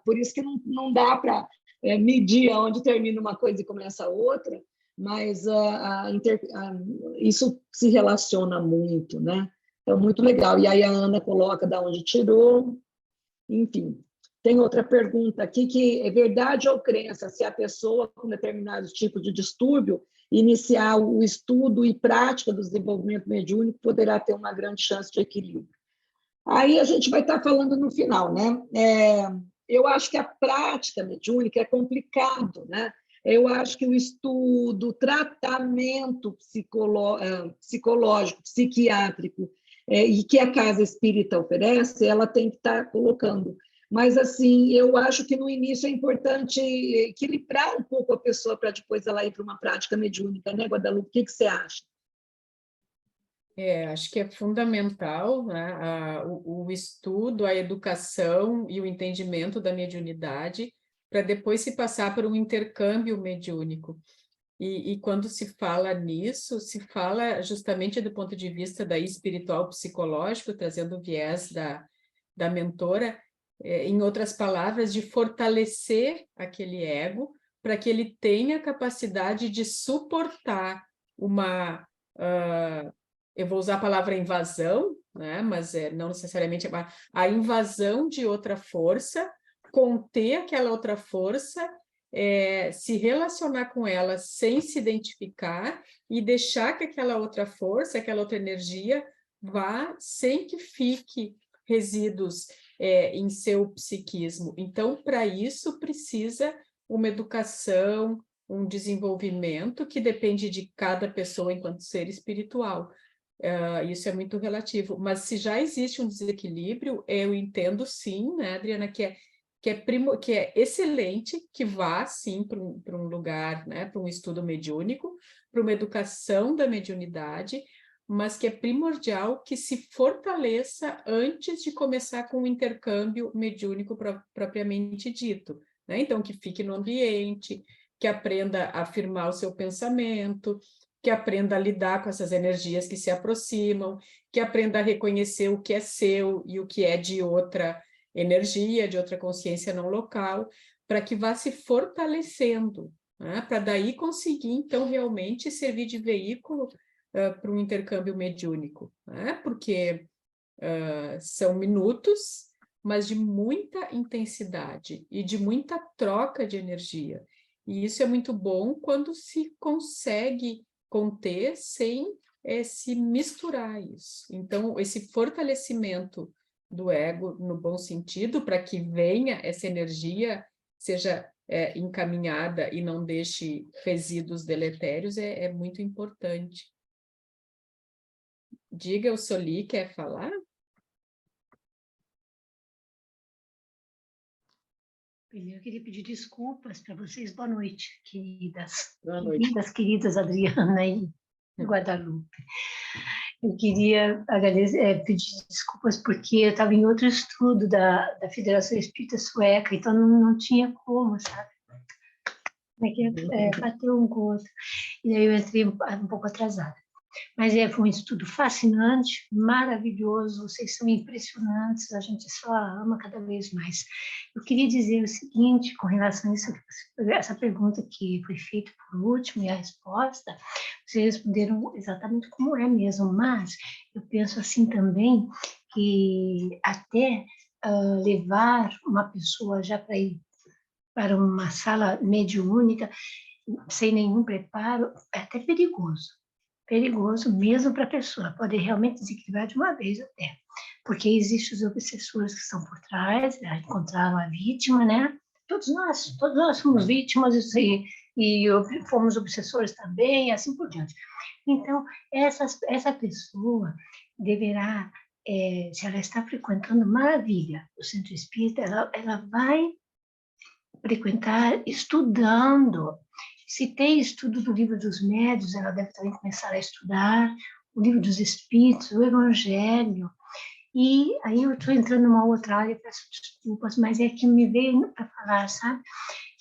[SPEAKER 2] por isso que não dá para medir onde termina uma coisa e começa a outra, mas isso se relaciona muito, né? Então, muito legal. E aí a Ana coloca de onde tirou, enfim. Tem outra pergunta aqui, que é verdade ou crença se a pessoa com determinados tipos de distúrbio iniciar o estudo e prática do desenvolvimento mediúnico poderá ter uma grande chance de equilíbrio. Aí a gente vai estar falando no final, né? Eu acho que a prática mediúnica é complicado, né? Eu acho que o estudo, o tratamento psicológico, psiquiátrico, e que a casa espírita oferece, ela tem que estar colocando. Mas, assim, eu acho que no início é importante equilibrar um pouco a pessoa para depois ela ir para uma prática mediúnica, né, Guadalupe? O que você acha?
[SPEAKER 3] Acho que é fundamental, né, o estudo, a educação e o entendimento da mediunidade para depois se passar por um intercâmbio mediúnico. E quando se fala nisso, se fala justamente do ponto de vista da espiritual psicológico, trazendo o viés da mentora, em outras palavras, de fortalecer aquele ego para que ele tenha capacidade de suportar uma... eu vou usar a palavra invasão, né? Mas não necessariamente a invasão de outra força, conter aquela outra força, se relacionar com ela sem se identificar e deixar que aquela outra força, aquela outra energia vá sem que fique resíduos em seu psiquismo. Então, para isso, precisa uma educação, um desenvolvimento que depende de cada pessoa enquanto ser espiritual. Isso é muito relativo, mas se já existe um desequilíbrio, eu entendo sim, né, Adriana, que é excelente que vá sim para um lugar, né, para um estudo mediúnico, para uma educação da mediunidade, mas que é primordial que se fortaleça antes de começar com o intercâmbio mediúnico propriamente dito, né? Então, que fique no ambiente, que aprenda a afirmar o seu pensamento, que aprenda a lidar com essas energias que se aproximam, que aprenda a reconhecer o que é seu e o que é de outra energia, de outra consciência não local, para que vá se fortalecendo, né? Para daí conseguir, então, realmente servir de veículo para um intercâmbio mediúnico, né? Porque são minutos, mas de muita intensidade e de muita troca de energia. E isso é muito bom quando se consegue conter sem se misturar isso. Então, esse fortalecimento do ego, no bom sentido, para que venha essa energia, seja encaminhada e não deixe resíduos deletérios, é muito importante. Diga, o Soli quer falar?
[SPEAKER 6] Primeiro, eu queria pedir desculpas para vocês. Boa noite, queridas.
[SPEAKER 2] Boa noite.
[SPEAKER 6] Queridas Adriana e Guadalupe. Eu queria pedir desculpas porque eu estava em outro estudo da Federação Espírita Sueca, então não tinha como, sabe? Como é que bater um com o outro. E daí eu entrei um pouco atrasada. Mas foi um estudo fascinante, maravilhoso, vocês são impressionantes, a gente só ama cada vez mais. Eu queria dizer o seguinte, com relação a isso, essa pergunta que foi feita por último e a resposta, vocês responderam exatamente como é mesmo, mas eu penso assim também, que até levar uma pessoa já para ir para uma sala mediúnica, sem nenhum preparo, é até perigoso mesmo para a pessoa, pode realmente desequilibrar de uma vez até, porque existem os obsessores que estão por trás, encontraram a vítima, né? Todos nós somos vítimas e fomos obsessores também, e assim por diante. Então, essa pessoa deverá, se ela está frequentando, maravilha, o centro espírita, ela vai frequentar estudando. Se tem estudo do Livro dos Médiuns, ela deve também começar a estudar o Livro dos Espíritos, o Evangelho. E aí eu estou entrando numa outra área, peço desculpas, mas é que me veio para falar, sabe?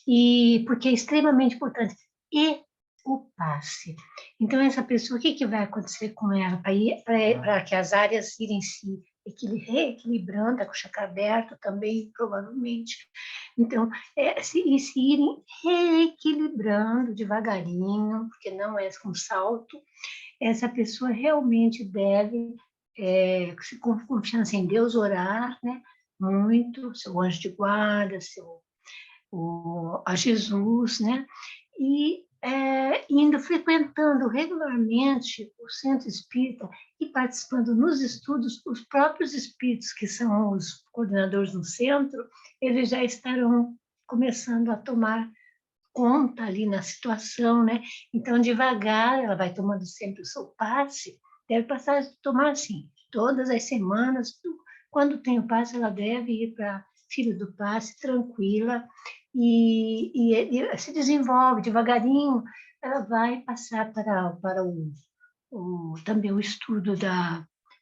[SPEAKER 6] E porque é extremamente importante. E o passe. Então, essa pessoa, o que vai acontecer com ela? Para que as áreas irem se reequilibrando, com o chakra aberto também, provavelmente. Então, se irem reequilibrando devagarinho, porque não é um salto, essa pessoa realmente deve, com confiança em Deus, orar, né? Muito, seu anjo de guarda, a Jesus, né? E indo frequentando regularmente o centro espírita e participando nos estudos, os próprios espíritos, que são os coordenadores do centro, eles já estarão começando a tomar conta ali na situação, né? Então, devagar, ela vai tomando sempre o seu passe, deve passar a tomar, assim, todas as semanas, quando tem o passe, ela deve ir para Filho do Passe, tranquila, e se desenvolve devagarinho, ela vai passar para também o estudo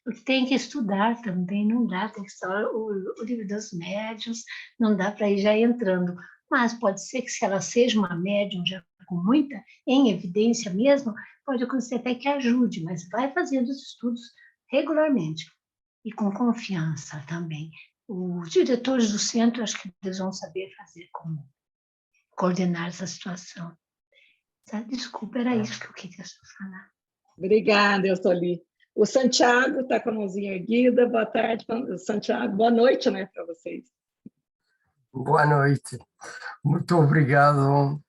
[SPEAKER 6] porque tem que estudar também, não dá, tem que estudar o Livro dos Médiuns, não dá para ir já entrando, mas pode ser que se ela seja uma médium já com muita, em evidência mesmo, pode acontecer até que ajude, mas vai fazendo os estudos regularmente e com confiança também. Os diretores do centro, acho que eles vão saber fazer como coordenar essa situação. Desculpa, era isso que eu queria falar.
[SPEAKER 2] Obrigada, eu sou ali. O Santiago está com a mãozinha erguida. Boa tarde, Santiago. Boa noite, né, para vocês.
[SPEAKER 7] Boa noite. Muito obrigado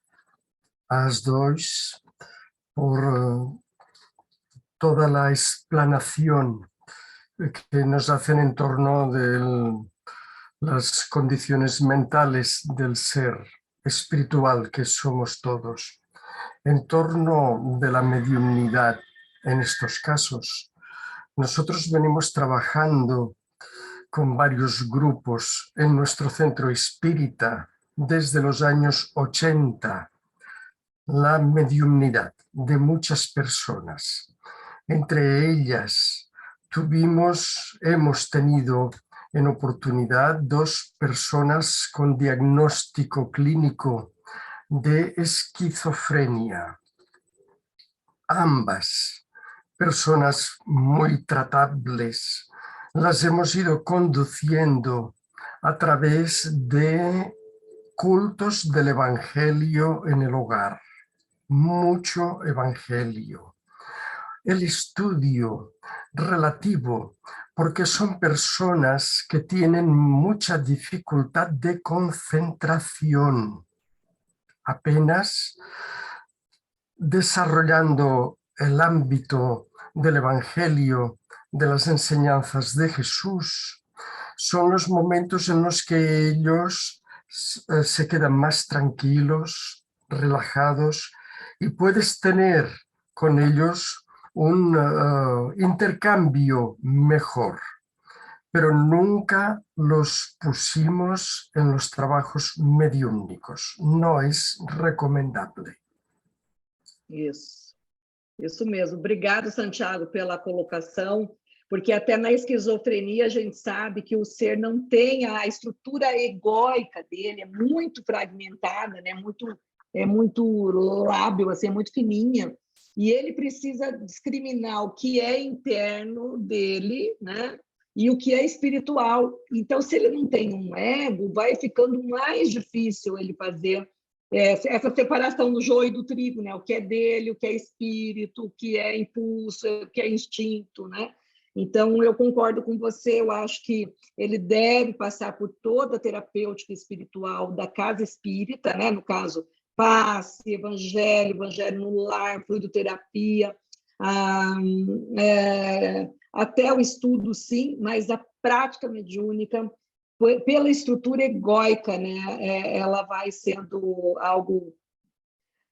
[SPEAKER 7] às dois por toda a explanación que nos hacen en torno de las condiciones mentales del ser espiritual que somos todos. En torno de la mediunidad en estos casos, nosotros venimos trabajando con varios grupos en nuestro centro espírita desde los años 80, la mediunidad de muchas personas. Entre ellas hemos tenido en oportunidad 2 personas con diagnóstico clínico de esquizofrenia. Ambas personas muy tratables, las hemos ido conduciendo a través de cultos del Evangelio en el hogar. Mucho Evangelio. El estudio relativo, porque son personas que tienen mucha dificultad de concentración, apenas desarrollando el ámbito del Evangelio, de las enseñanzas de Jesús, son los momentos en los que ellos se quedan más tranquilos, relajados, y puedes tener con ellos un intercambio mejor. Pero nunca los pusimos en los trabajos mediúnicos. No es recomendable.
[SPEAKER 2] Isso mesmo. Obrigado, Santiago, pela colocação, porque até na esquizofrenia a gente sabe que o ser não tem a estrutura egóica dele, é muito fragmentada, né? É muito lábil, assim, é muito fininha, e ele precisa discriminar o que é interno dele, né? E o que é espiritual. Então, se ele não tem um ego, vai ficando mais difícil ele fazer essa separação do joio e do trigo, né? O que é dele, o que é espírito, o que é impulso, o que é instinto, né? Então, eu concordo com você, eu acho que ele deve passar por toda a terapêutica espiritual da casa espírita, né? No caso, passe, evangelho no lar, fluidoterapia, até o estudo, sim, mas a prática mediúnica, pela estrutura egóica, né, ela vai sendo algo,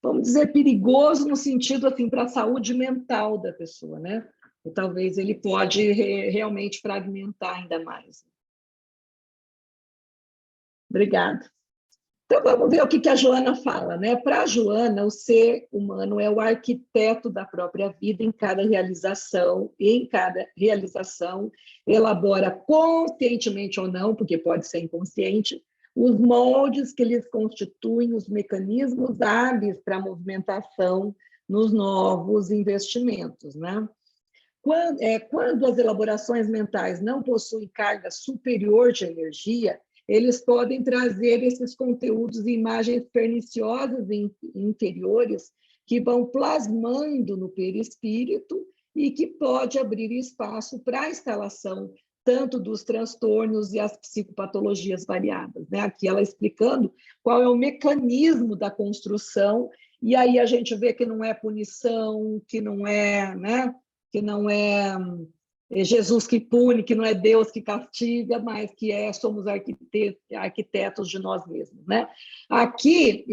[SPEAKER 2] vamos dizer, perigoso no sentido assim para a saúde mental da pessoa, né? E talvez ele pode realmente fragmentar ainda mais. Obrigada. Então, vamos ver o que a Joana fala, né? Para a Joana, o ser humano é o arquiteto da própria vida em cada realização, e em cada realização elabora conscientemente ou não, porque pode ser inconsciente, os moldes que lhes constituem os mecanismos hábeis para a movimentação nos novos investimentos, né? Quando as elaborações mentais não possuem carga superior de energia, eles podem trazer esses conteúdos e imagens perniciosas interiores que vão plasmando no perispírito e que pode abrir espaço para a instalação tanto dos transtornos e as psicopatologias variadas, né? Aqui ela explicando qual é o mecanismo da construção, e aí a gente vê que não é punição, que não é, né? Que não é Jesus que pune, que não é Deus que castiga, mas que somos arquitetos de nós mesmos, né? Aqui,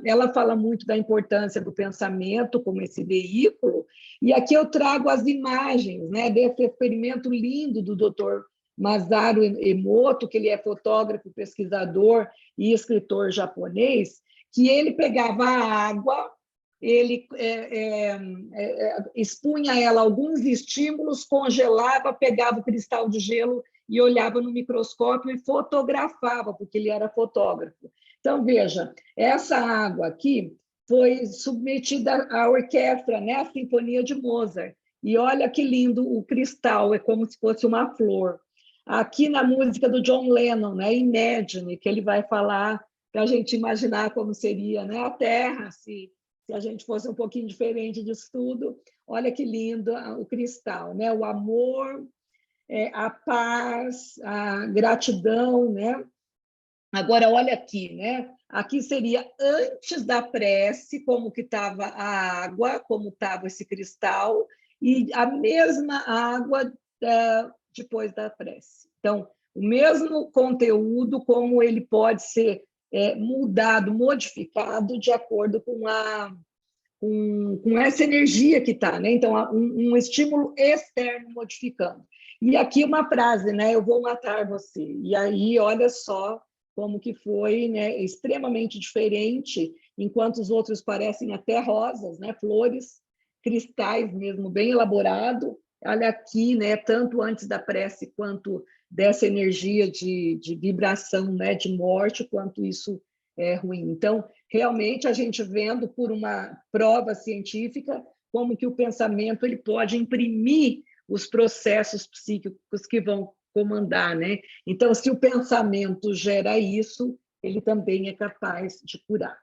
[SPEAKER 2] ela fala muito da importância do pensamento como esse veículo, e aqui eu trago as imagens, né, desse experimento lindo do Dr. Masaru Emoto, que ele é fotógrafo, pesquisador e escritor japonês, que ele pegava a água, ele expunha ela a alguns estímulos, congelava, pegava o cristal de gelo e olhava no microscópio e fotografava, porque ele era fotógrafo. Então, veja, essa água aqui foi submetida à orquestra, né, a Sinfonia de Mozart, e olha que lindo o cristal, é como se fosse uma flor. Aqui na música do John Lennon, né, Imagine, que ele vai falar, para a gente imaginar como seria, né, a Terra, se a gente fosse um pouquinho diferente disso tudo. Olha que lindo o cristal, né? O amor, a paz, a gratidão, né? Agora, olha aqui, né? Aqui seria antes da prece, como que estava a água, como estava esse cristal, e a mesma água depois da prece. Então, o mesmo conteúdo, como ele pode ser mudado, modificado de acordo com essa energia que está, né? Então, um estímulo externo modificando. E aqui uma frase, né? Eu vou matar você. E aí, olha só como que foi, né, extremamente diferente, enquanto os outros parecem até rosas, né? Flores, cristais mesmo, bem elaborado. Olha aqui, né? Tanto antes da prece quanto dessa energia de vibração, né, de morte, quanto isso é ruim. Então, realmente, a gente vendo por uma prova científica como que o pensamento ele pode imprimir os processos psíquicos que vão comandar, né? Então, se o pensamento gera isso, ele também é capaz de curar.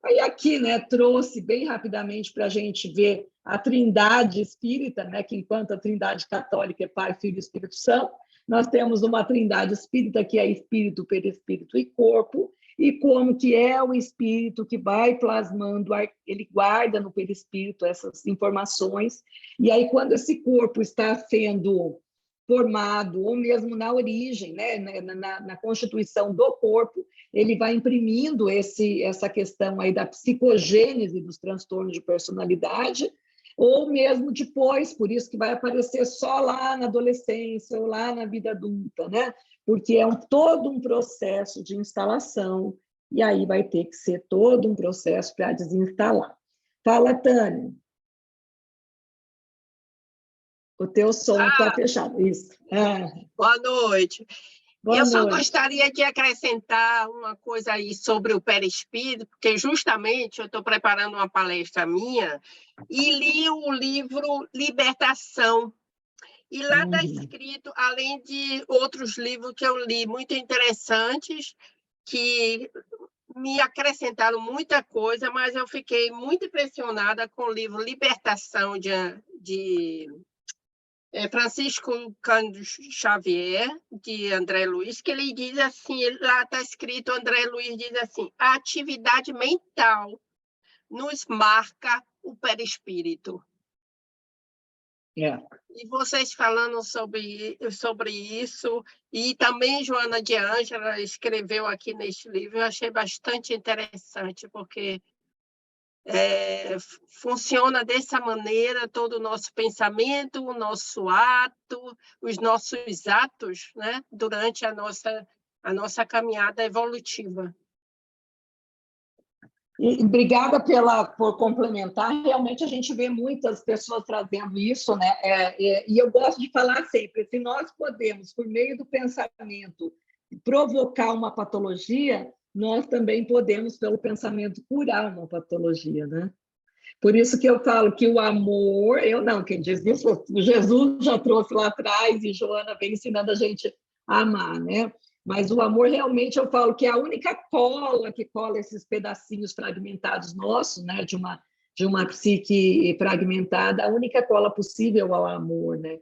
[SPEAKER 2] Aí aqui, né, trouxe bem rapidamente para a gente ver a trindade espírita, né, que enquanto a trindade católica é Pai, Filho e Espírito Santo, nós temos uma trindade espírita que é espírito, perispírito e corpo, e como que é o espírito que vai plasmando, ele guarda no perispírito essas informações, e aí quando esse corpo está sendo formado, ou mesmo na origem, né, na constituição do corpo, ele vai imprimindo essa questão aí da psicogênese dos transtornos de personalidade, ou mesmo depois, por isso que vai aparecer só lá na adolescência ou lá na vida adulta, né? Porque é todo um processo de instalação, e aí vai ter que ser todo um processo para desinstalar. Fala, Tânia. O teu som está fechado. Isso.
[SPEAKER 8] Boa noite.
[SPEAKER 2] Boa
[SPEAKER 8] Só
[SPEAKER 2] noite.
[SPEAKER 8] gostaria de acrescentar uma coisa aí sobre o perispírito, porque justamente eu estou preparando uma palestra minha e li o livro Libertação. E lá está escrito, além de outros livros que eu li muito interessantes, que me acrescentaram muita coisa, mas eu fiquei muito impressionada com o livro Libertação de Francisco Cândido Xavier, de André Luiz, que ele diz assim, lá está escrito, André Luiz diz assim, a atividade mental nos marca o perispírito. E vocês falando sobre isso, e também Joana de Ângela escreveu aqui neste livro, eu achei bastante interessante, porque funciona dessa maneira todo o nosso pensamento, o nosso ato, os nossos atos, né, durante a nossa caminhada evolutiva.
[SPEAKER 2] E obrigada por complementar. Realmente a gente vê muitas pessoas trazendo isso, né? E eu gosto de falar sempre: se nós podemos, por meio do pensamento, provocar uma patologia, nós também podemos, pelo pensamento, curar uma patologia, né? Por isso que eu falo que o amor, quem diz isso, Jesus já trouxe lá atrás e Joana vem ensinando a gente a amar, né? Mas o amor, realmente, eu falo que é a única cola que cola esses pedacinhos fragmentados nossos, né? De uma psique fragmentada, a única cola possível ao amor, né?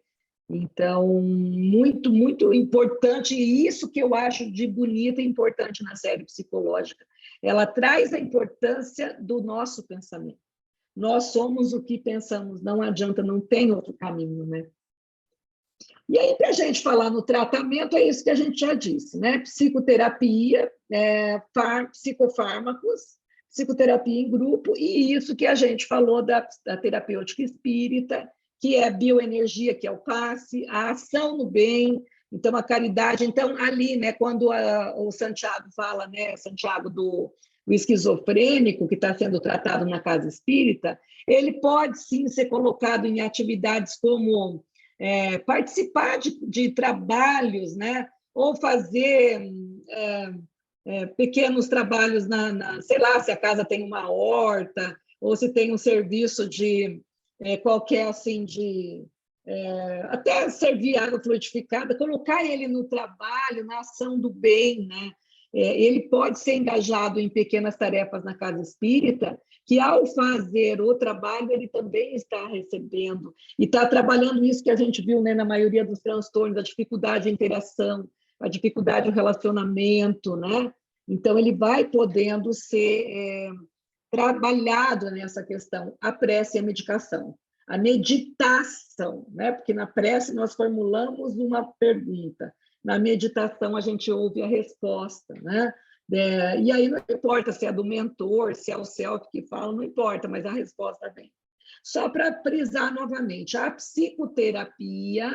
[SPEAKER 2] Então, muito, muito importante, e isso que eu acho de bonito e importante na série psicológica. Ela traz a importância do nosso pensamento. Nós somos o que pensamos, não adianta, não tem outro caminho, né? E aí, para a gente falar no tratamento, é isso que a gente já disse, né? Psicoterapia, psicofármacos, psicoterapia em grupo, e isso que a gente falou da terapêutica espírita, que é a bioenergia, que é o passe, a ação no bem, então a caridade. Então, ali, né, quando o Santiago fala, né, Santiago do esquizofrênico, que está sendo tratado na casa espírita, ele pode, sim, ser colocado em atividades como participar de trabalhos, né? Ou fazer pequenos trabalhos sei lá, se a casa tem uma horta, ou se tem um serviço de qualquer, assim, até servir água fluidificada, colocar ele no trabalho, na ação do bem, né? Ele pode ser engajado em pequenas tarefas na casa espírita, que ao fazer o trabalho, ele também está recebendo, e está trabalhando isso que a gente viu, né, na maioria dos transtornos, a dificuldade de interação, a dificuldade do relacionamento, né? Então, ele vai podendo ser trabalhado nessa questão, a prece e a medicação. A meditação, né? Porque na prece nós formulamos uma pergunta, na meditação a gente ouve a resposta, né? E aí não importa se é do mentor, se é o self que fala, não importa, mas a resposta vem. Só para frisar novamente, a psicoterapia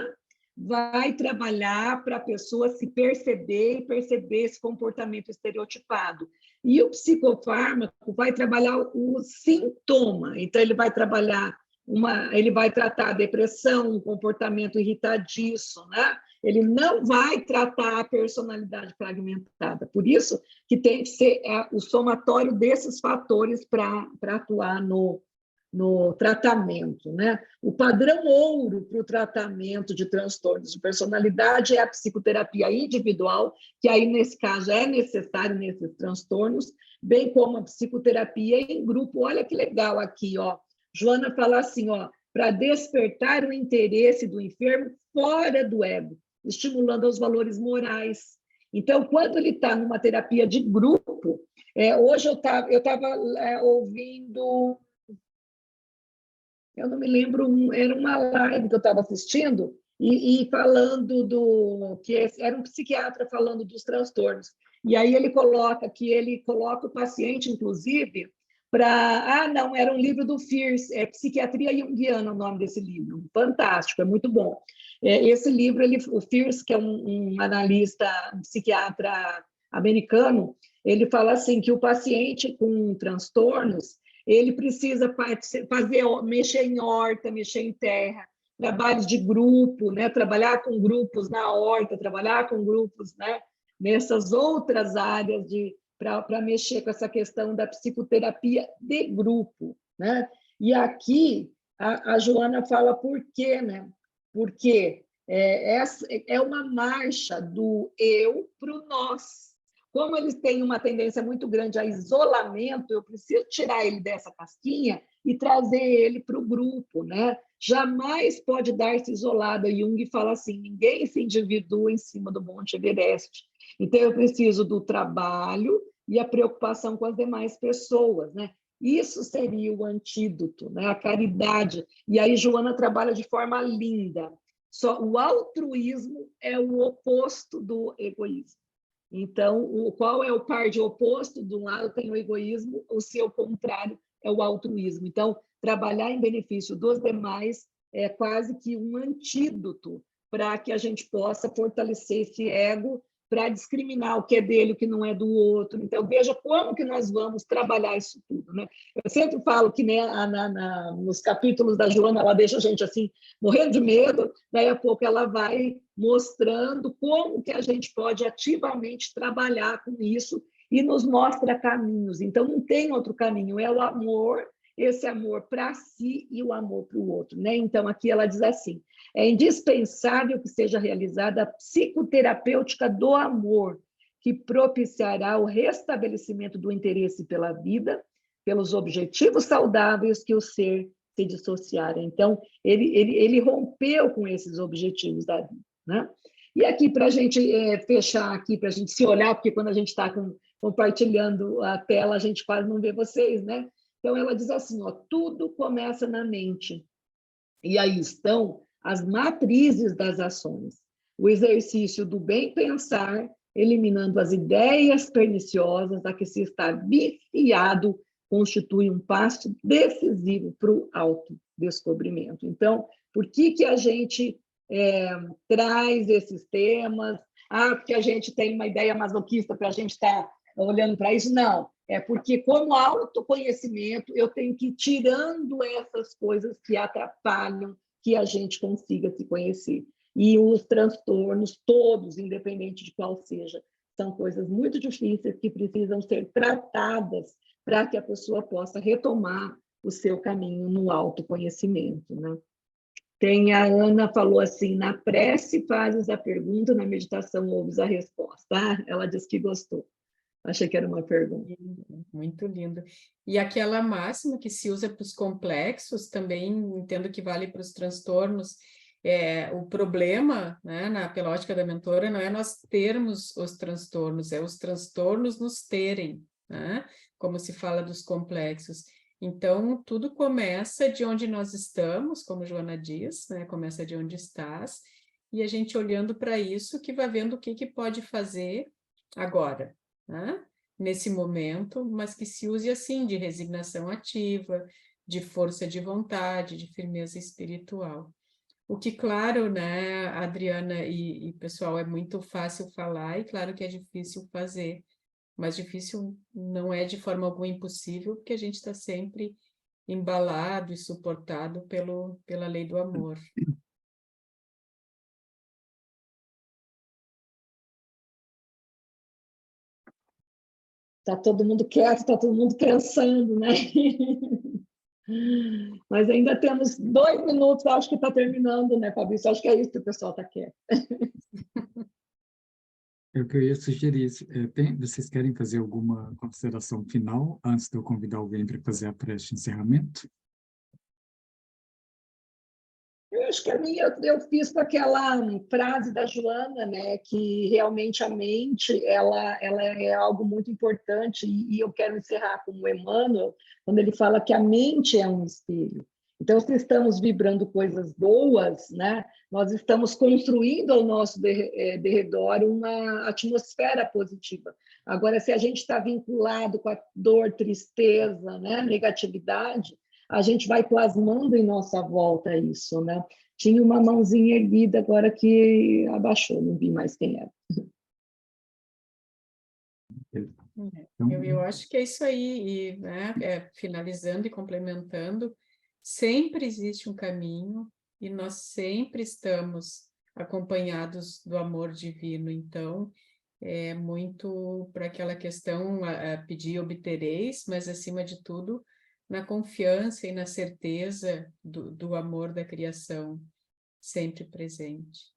[SPEAKER 2] vai trabalhar para a pessoa se perceber e perceber esse comportamento estereotipado. E o psicofármaco vai trabalhar o sintoma, então ele vai trabalhar ele vai tratar a depressão, um comportamento irritadiço, né? Ele não vai tratar a personalidade fragmentada. Por isso que tem que ser o somatório desses fatores para atuar no tratamento, né? O padrão ouro para o tratamento de transtornos de personalidade é a psicoterapia individual, que aí, nesse caso, é necessário nesses transtornos, bem como a psicoterapia em grupo. Olha que legal aqui, ó. Joana fala assim, ó, para despertar o interesse do enfermo fora do ego, estimulando os valores morais. Então, quando ele está numa terapia de grupo, hoje eu estava ouvindo, eu não me lembro, era uma live que eu estava assistindo, e falando era um psiquiatra falando dos transtornos. E aí ele coloca o paciente, inclusive, para... não, era um livro do Fierce, Psiquiatria Junguiana, o nome desse livro. Fantástico, é muito bom. Esse livro, o Fierce, que é um analista, um psiquiatra americano, ele fala assim que o paciente com transtornos, ele precisa mexer em horta, mexer em terra, trabalhos de grupo, né? Trabalhar com grupos na horta, trabalhar com grupos, né? Nessas outras áreas para mexer com essa questão da psicoterapia de grupo, né? E aqui a Joana fala por quê, né? Porque é uma marcha do eu para o nós. Como eles têm uma tendência muito grande a isolamento, eu preciso tirar ele dessa casquinha e trazer ele para o grupo, né? Jamais pode dar-se isolado. Jung fala assim, ninguém se individua em cima do Monte Everest. Então, eu preciso do trabalho e a preocupação com as demais pessoas, né? Isso seria o antídoto, né? A caridade. E aí, Joana trabalha de forma linda. Só o altruísmo é o oposto do egoísmo. Então, qual é o par de oposto? De um lado tem o egoísmo, o seu contrário é o altruísmo. Então, trabalhar em benefício dos demais é quase que um antídoto para que a gente possa fortalecer esse ego, para discriminar o que é dele, o que não é do outro. Então, veja como que nós vamos trabalhar isso tudo, né? Eu sempre falo que, né, nos capítulos da Joana, ela deixa a gente assim, morrendo de medo, daí a pouco ela vai mostrando como que a gente pode ativamente trabalhar com isso e nos mostra caminhos. Então, não tem outro caminho, é o amor, esse amor para si e o amor para o outro, né? Então, aqui ela diz assim, é indispensável que seja realizada a psicoterapêutica do amor, que propiciará o restabelecimento do interesse pela vida, pelos objetivos saudáveis que o ser se dissociara. Então, ele rompeu com esses objetivos da vida, né? E aqui, para a gente fechar aqui, para a gente se olhar, porque quando a gente está compartilhando a tela, a gente quase não vê vocês, né? Então, ela diz assim, ó, tudo começa na mente. E aí estão as matrizes das ações. O exercício do bem pensar, eliminando as ideias perniciosas a que se está viciado, constitui um passo decisivo para o autodescobrimento. Então, por que a gente traz esses temas? Porque a gente tem uma ideia masoquista para a gente estar olhando para isso? Não, é porque, como autoconhecimento, eu tenho que ir tirando essas coisas que atrapalham que a gente consiga se conhecer. E os transtornos, todos, independente de qual seja, são coisas muito difíceis que precisam ser tratadas para que a pessoa possa retomar o seu caminho no autoconhecimento, né? A Ana falou assim, na prece fazes a pergunta, na meditação ouves a resposta. Ela disse que gostou. Achei que era uma pergunta.
[SPEAKER 3] Muito lindo. E aquela máxima que se usa para os complexos, também entendo que vale para os transtornos. O problema, né, pela ótica da mentora, não é nós termos os transtornos, é os transtornos nos terem, né? Como se fala dos complexos. Então, tudo começa de onde nós estamos, como Joana diz, né? Começa de onde estás, e a gente olhando para isso que vai vendo o que pode fazer agora, né? Nesse momento, mas que se use assim, de resignação ativa, de força de vontade, de firmeza espiritual. O que, claro, né, Adriana e pessoal, é muito fácil falar e claro que é difícil fazer, mas difícil não é de forma alguma impossível, porque a gente está sempre embalado e suportado pela lei do amor.
[SPEAKER 2] Está todo mundo quieto, está todo mundo pensando, né? Mas ainda temos 2 minutos, acho que está terminando, né, Fabrício? Acho que é isso que o pessoal está quieto.
[SPEAKER 1] Eu queria sugerir, vocês querem fazer alguma consideração final antes de eu convidar alguém para fazer a prece de encerramento?
[SPEAKER 2] Eu acho que a minha eu fiz com aquela frase da Joana, né, que realmente a mente ela é algo muito importante, e eu quero encerrar com o Emmanuel, quando ele fala que a mente é um espelho. Então, se estamos vibrando coisas boas, né, nós estamos construindo ao nosso derredor uma atmosfera positiva. Agora, se a gente está vinculado com a dor, tristeza, né, negatividade, a gente vai plasmando em nossa volta isso, né? Tinha uma mãozinha erguida agora que abaixou, não vi mais quem era.
[SPEAKER 3] Eu acho que é isso aí, e, né, finalizando e complementando, sempre existe um caminho e nós sempre estamos acompanhados do amor divino. Então, é muito para aquela questão, pedir e obtereis, mas acima de tudo, na confiança e na certeza do amor da criação sempre presente.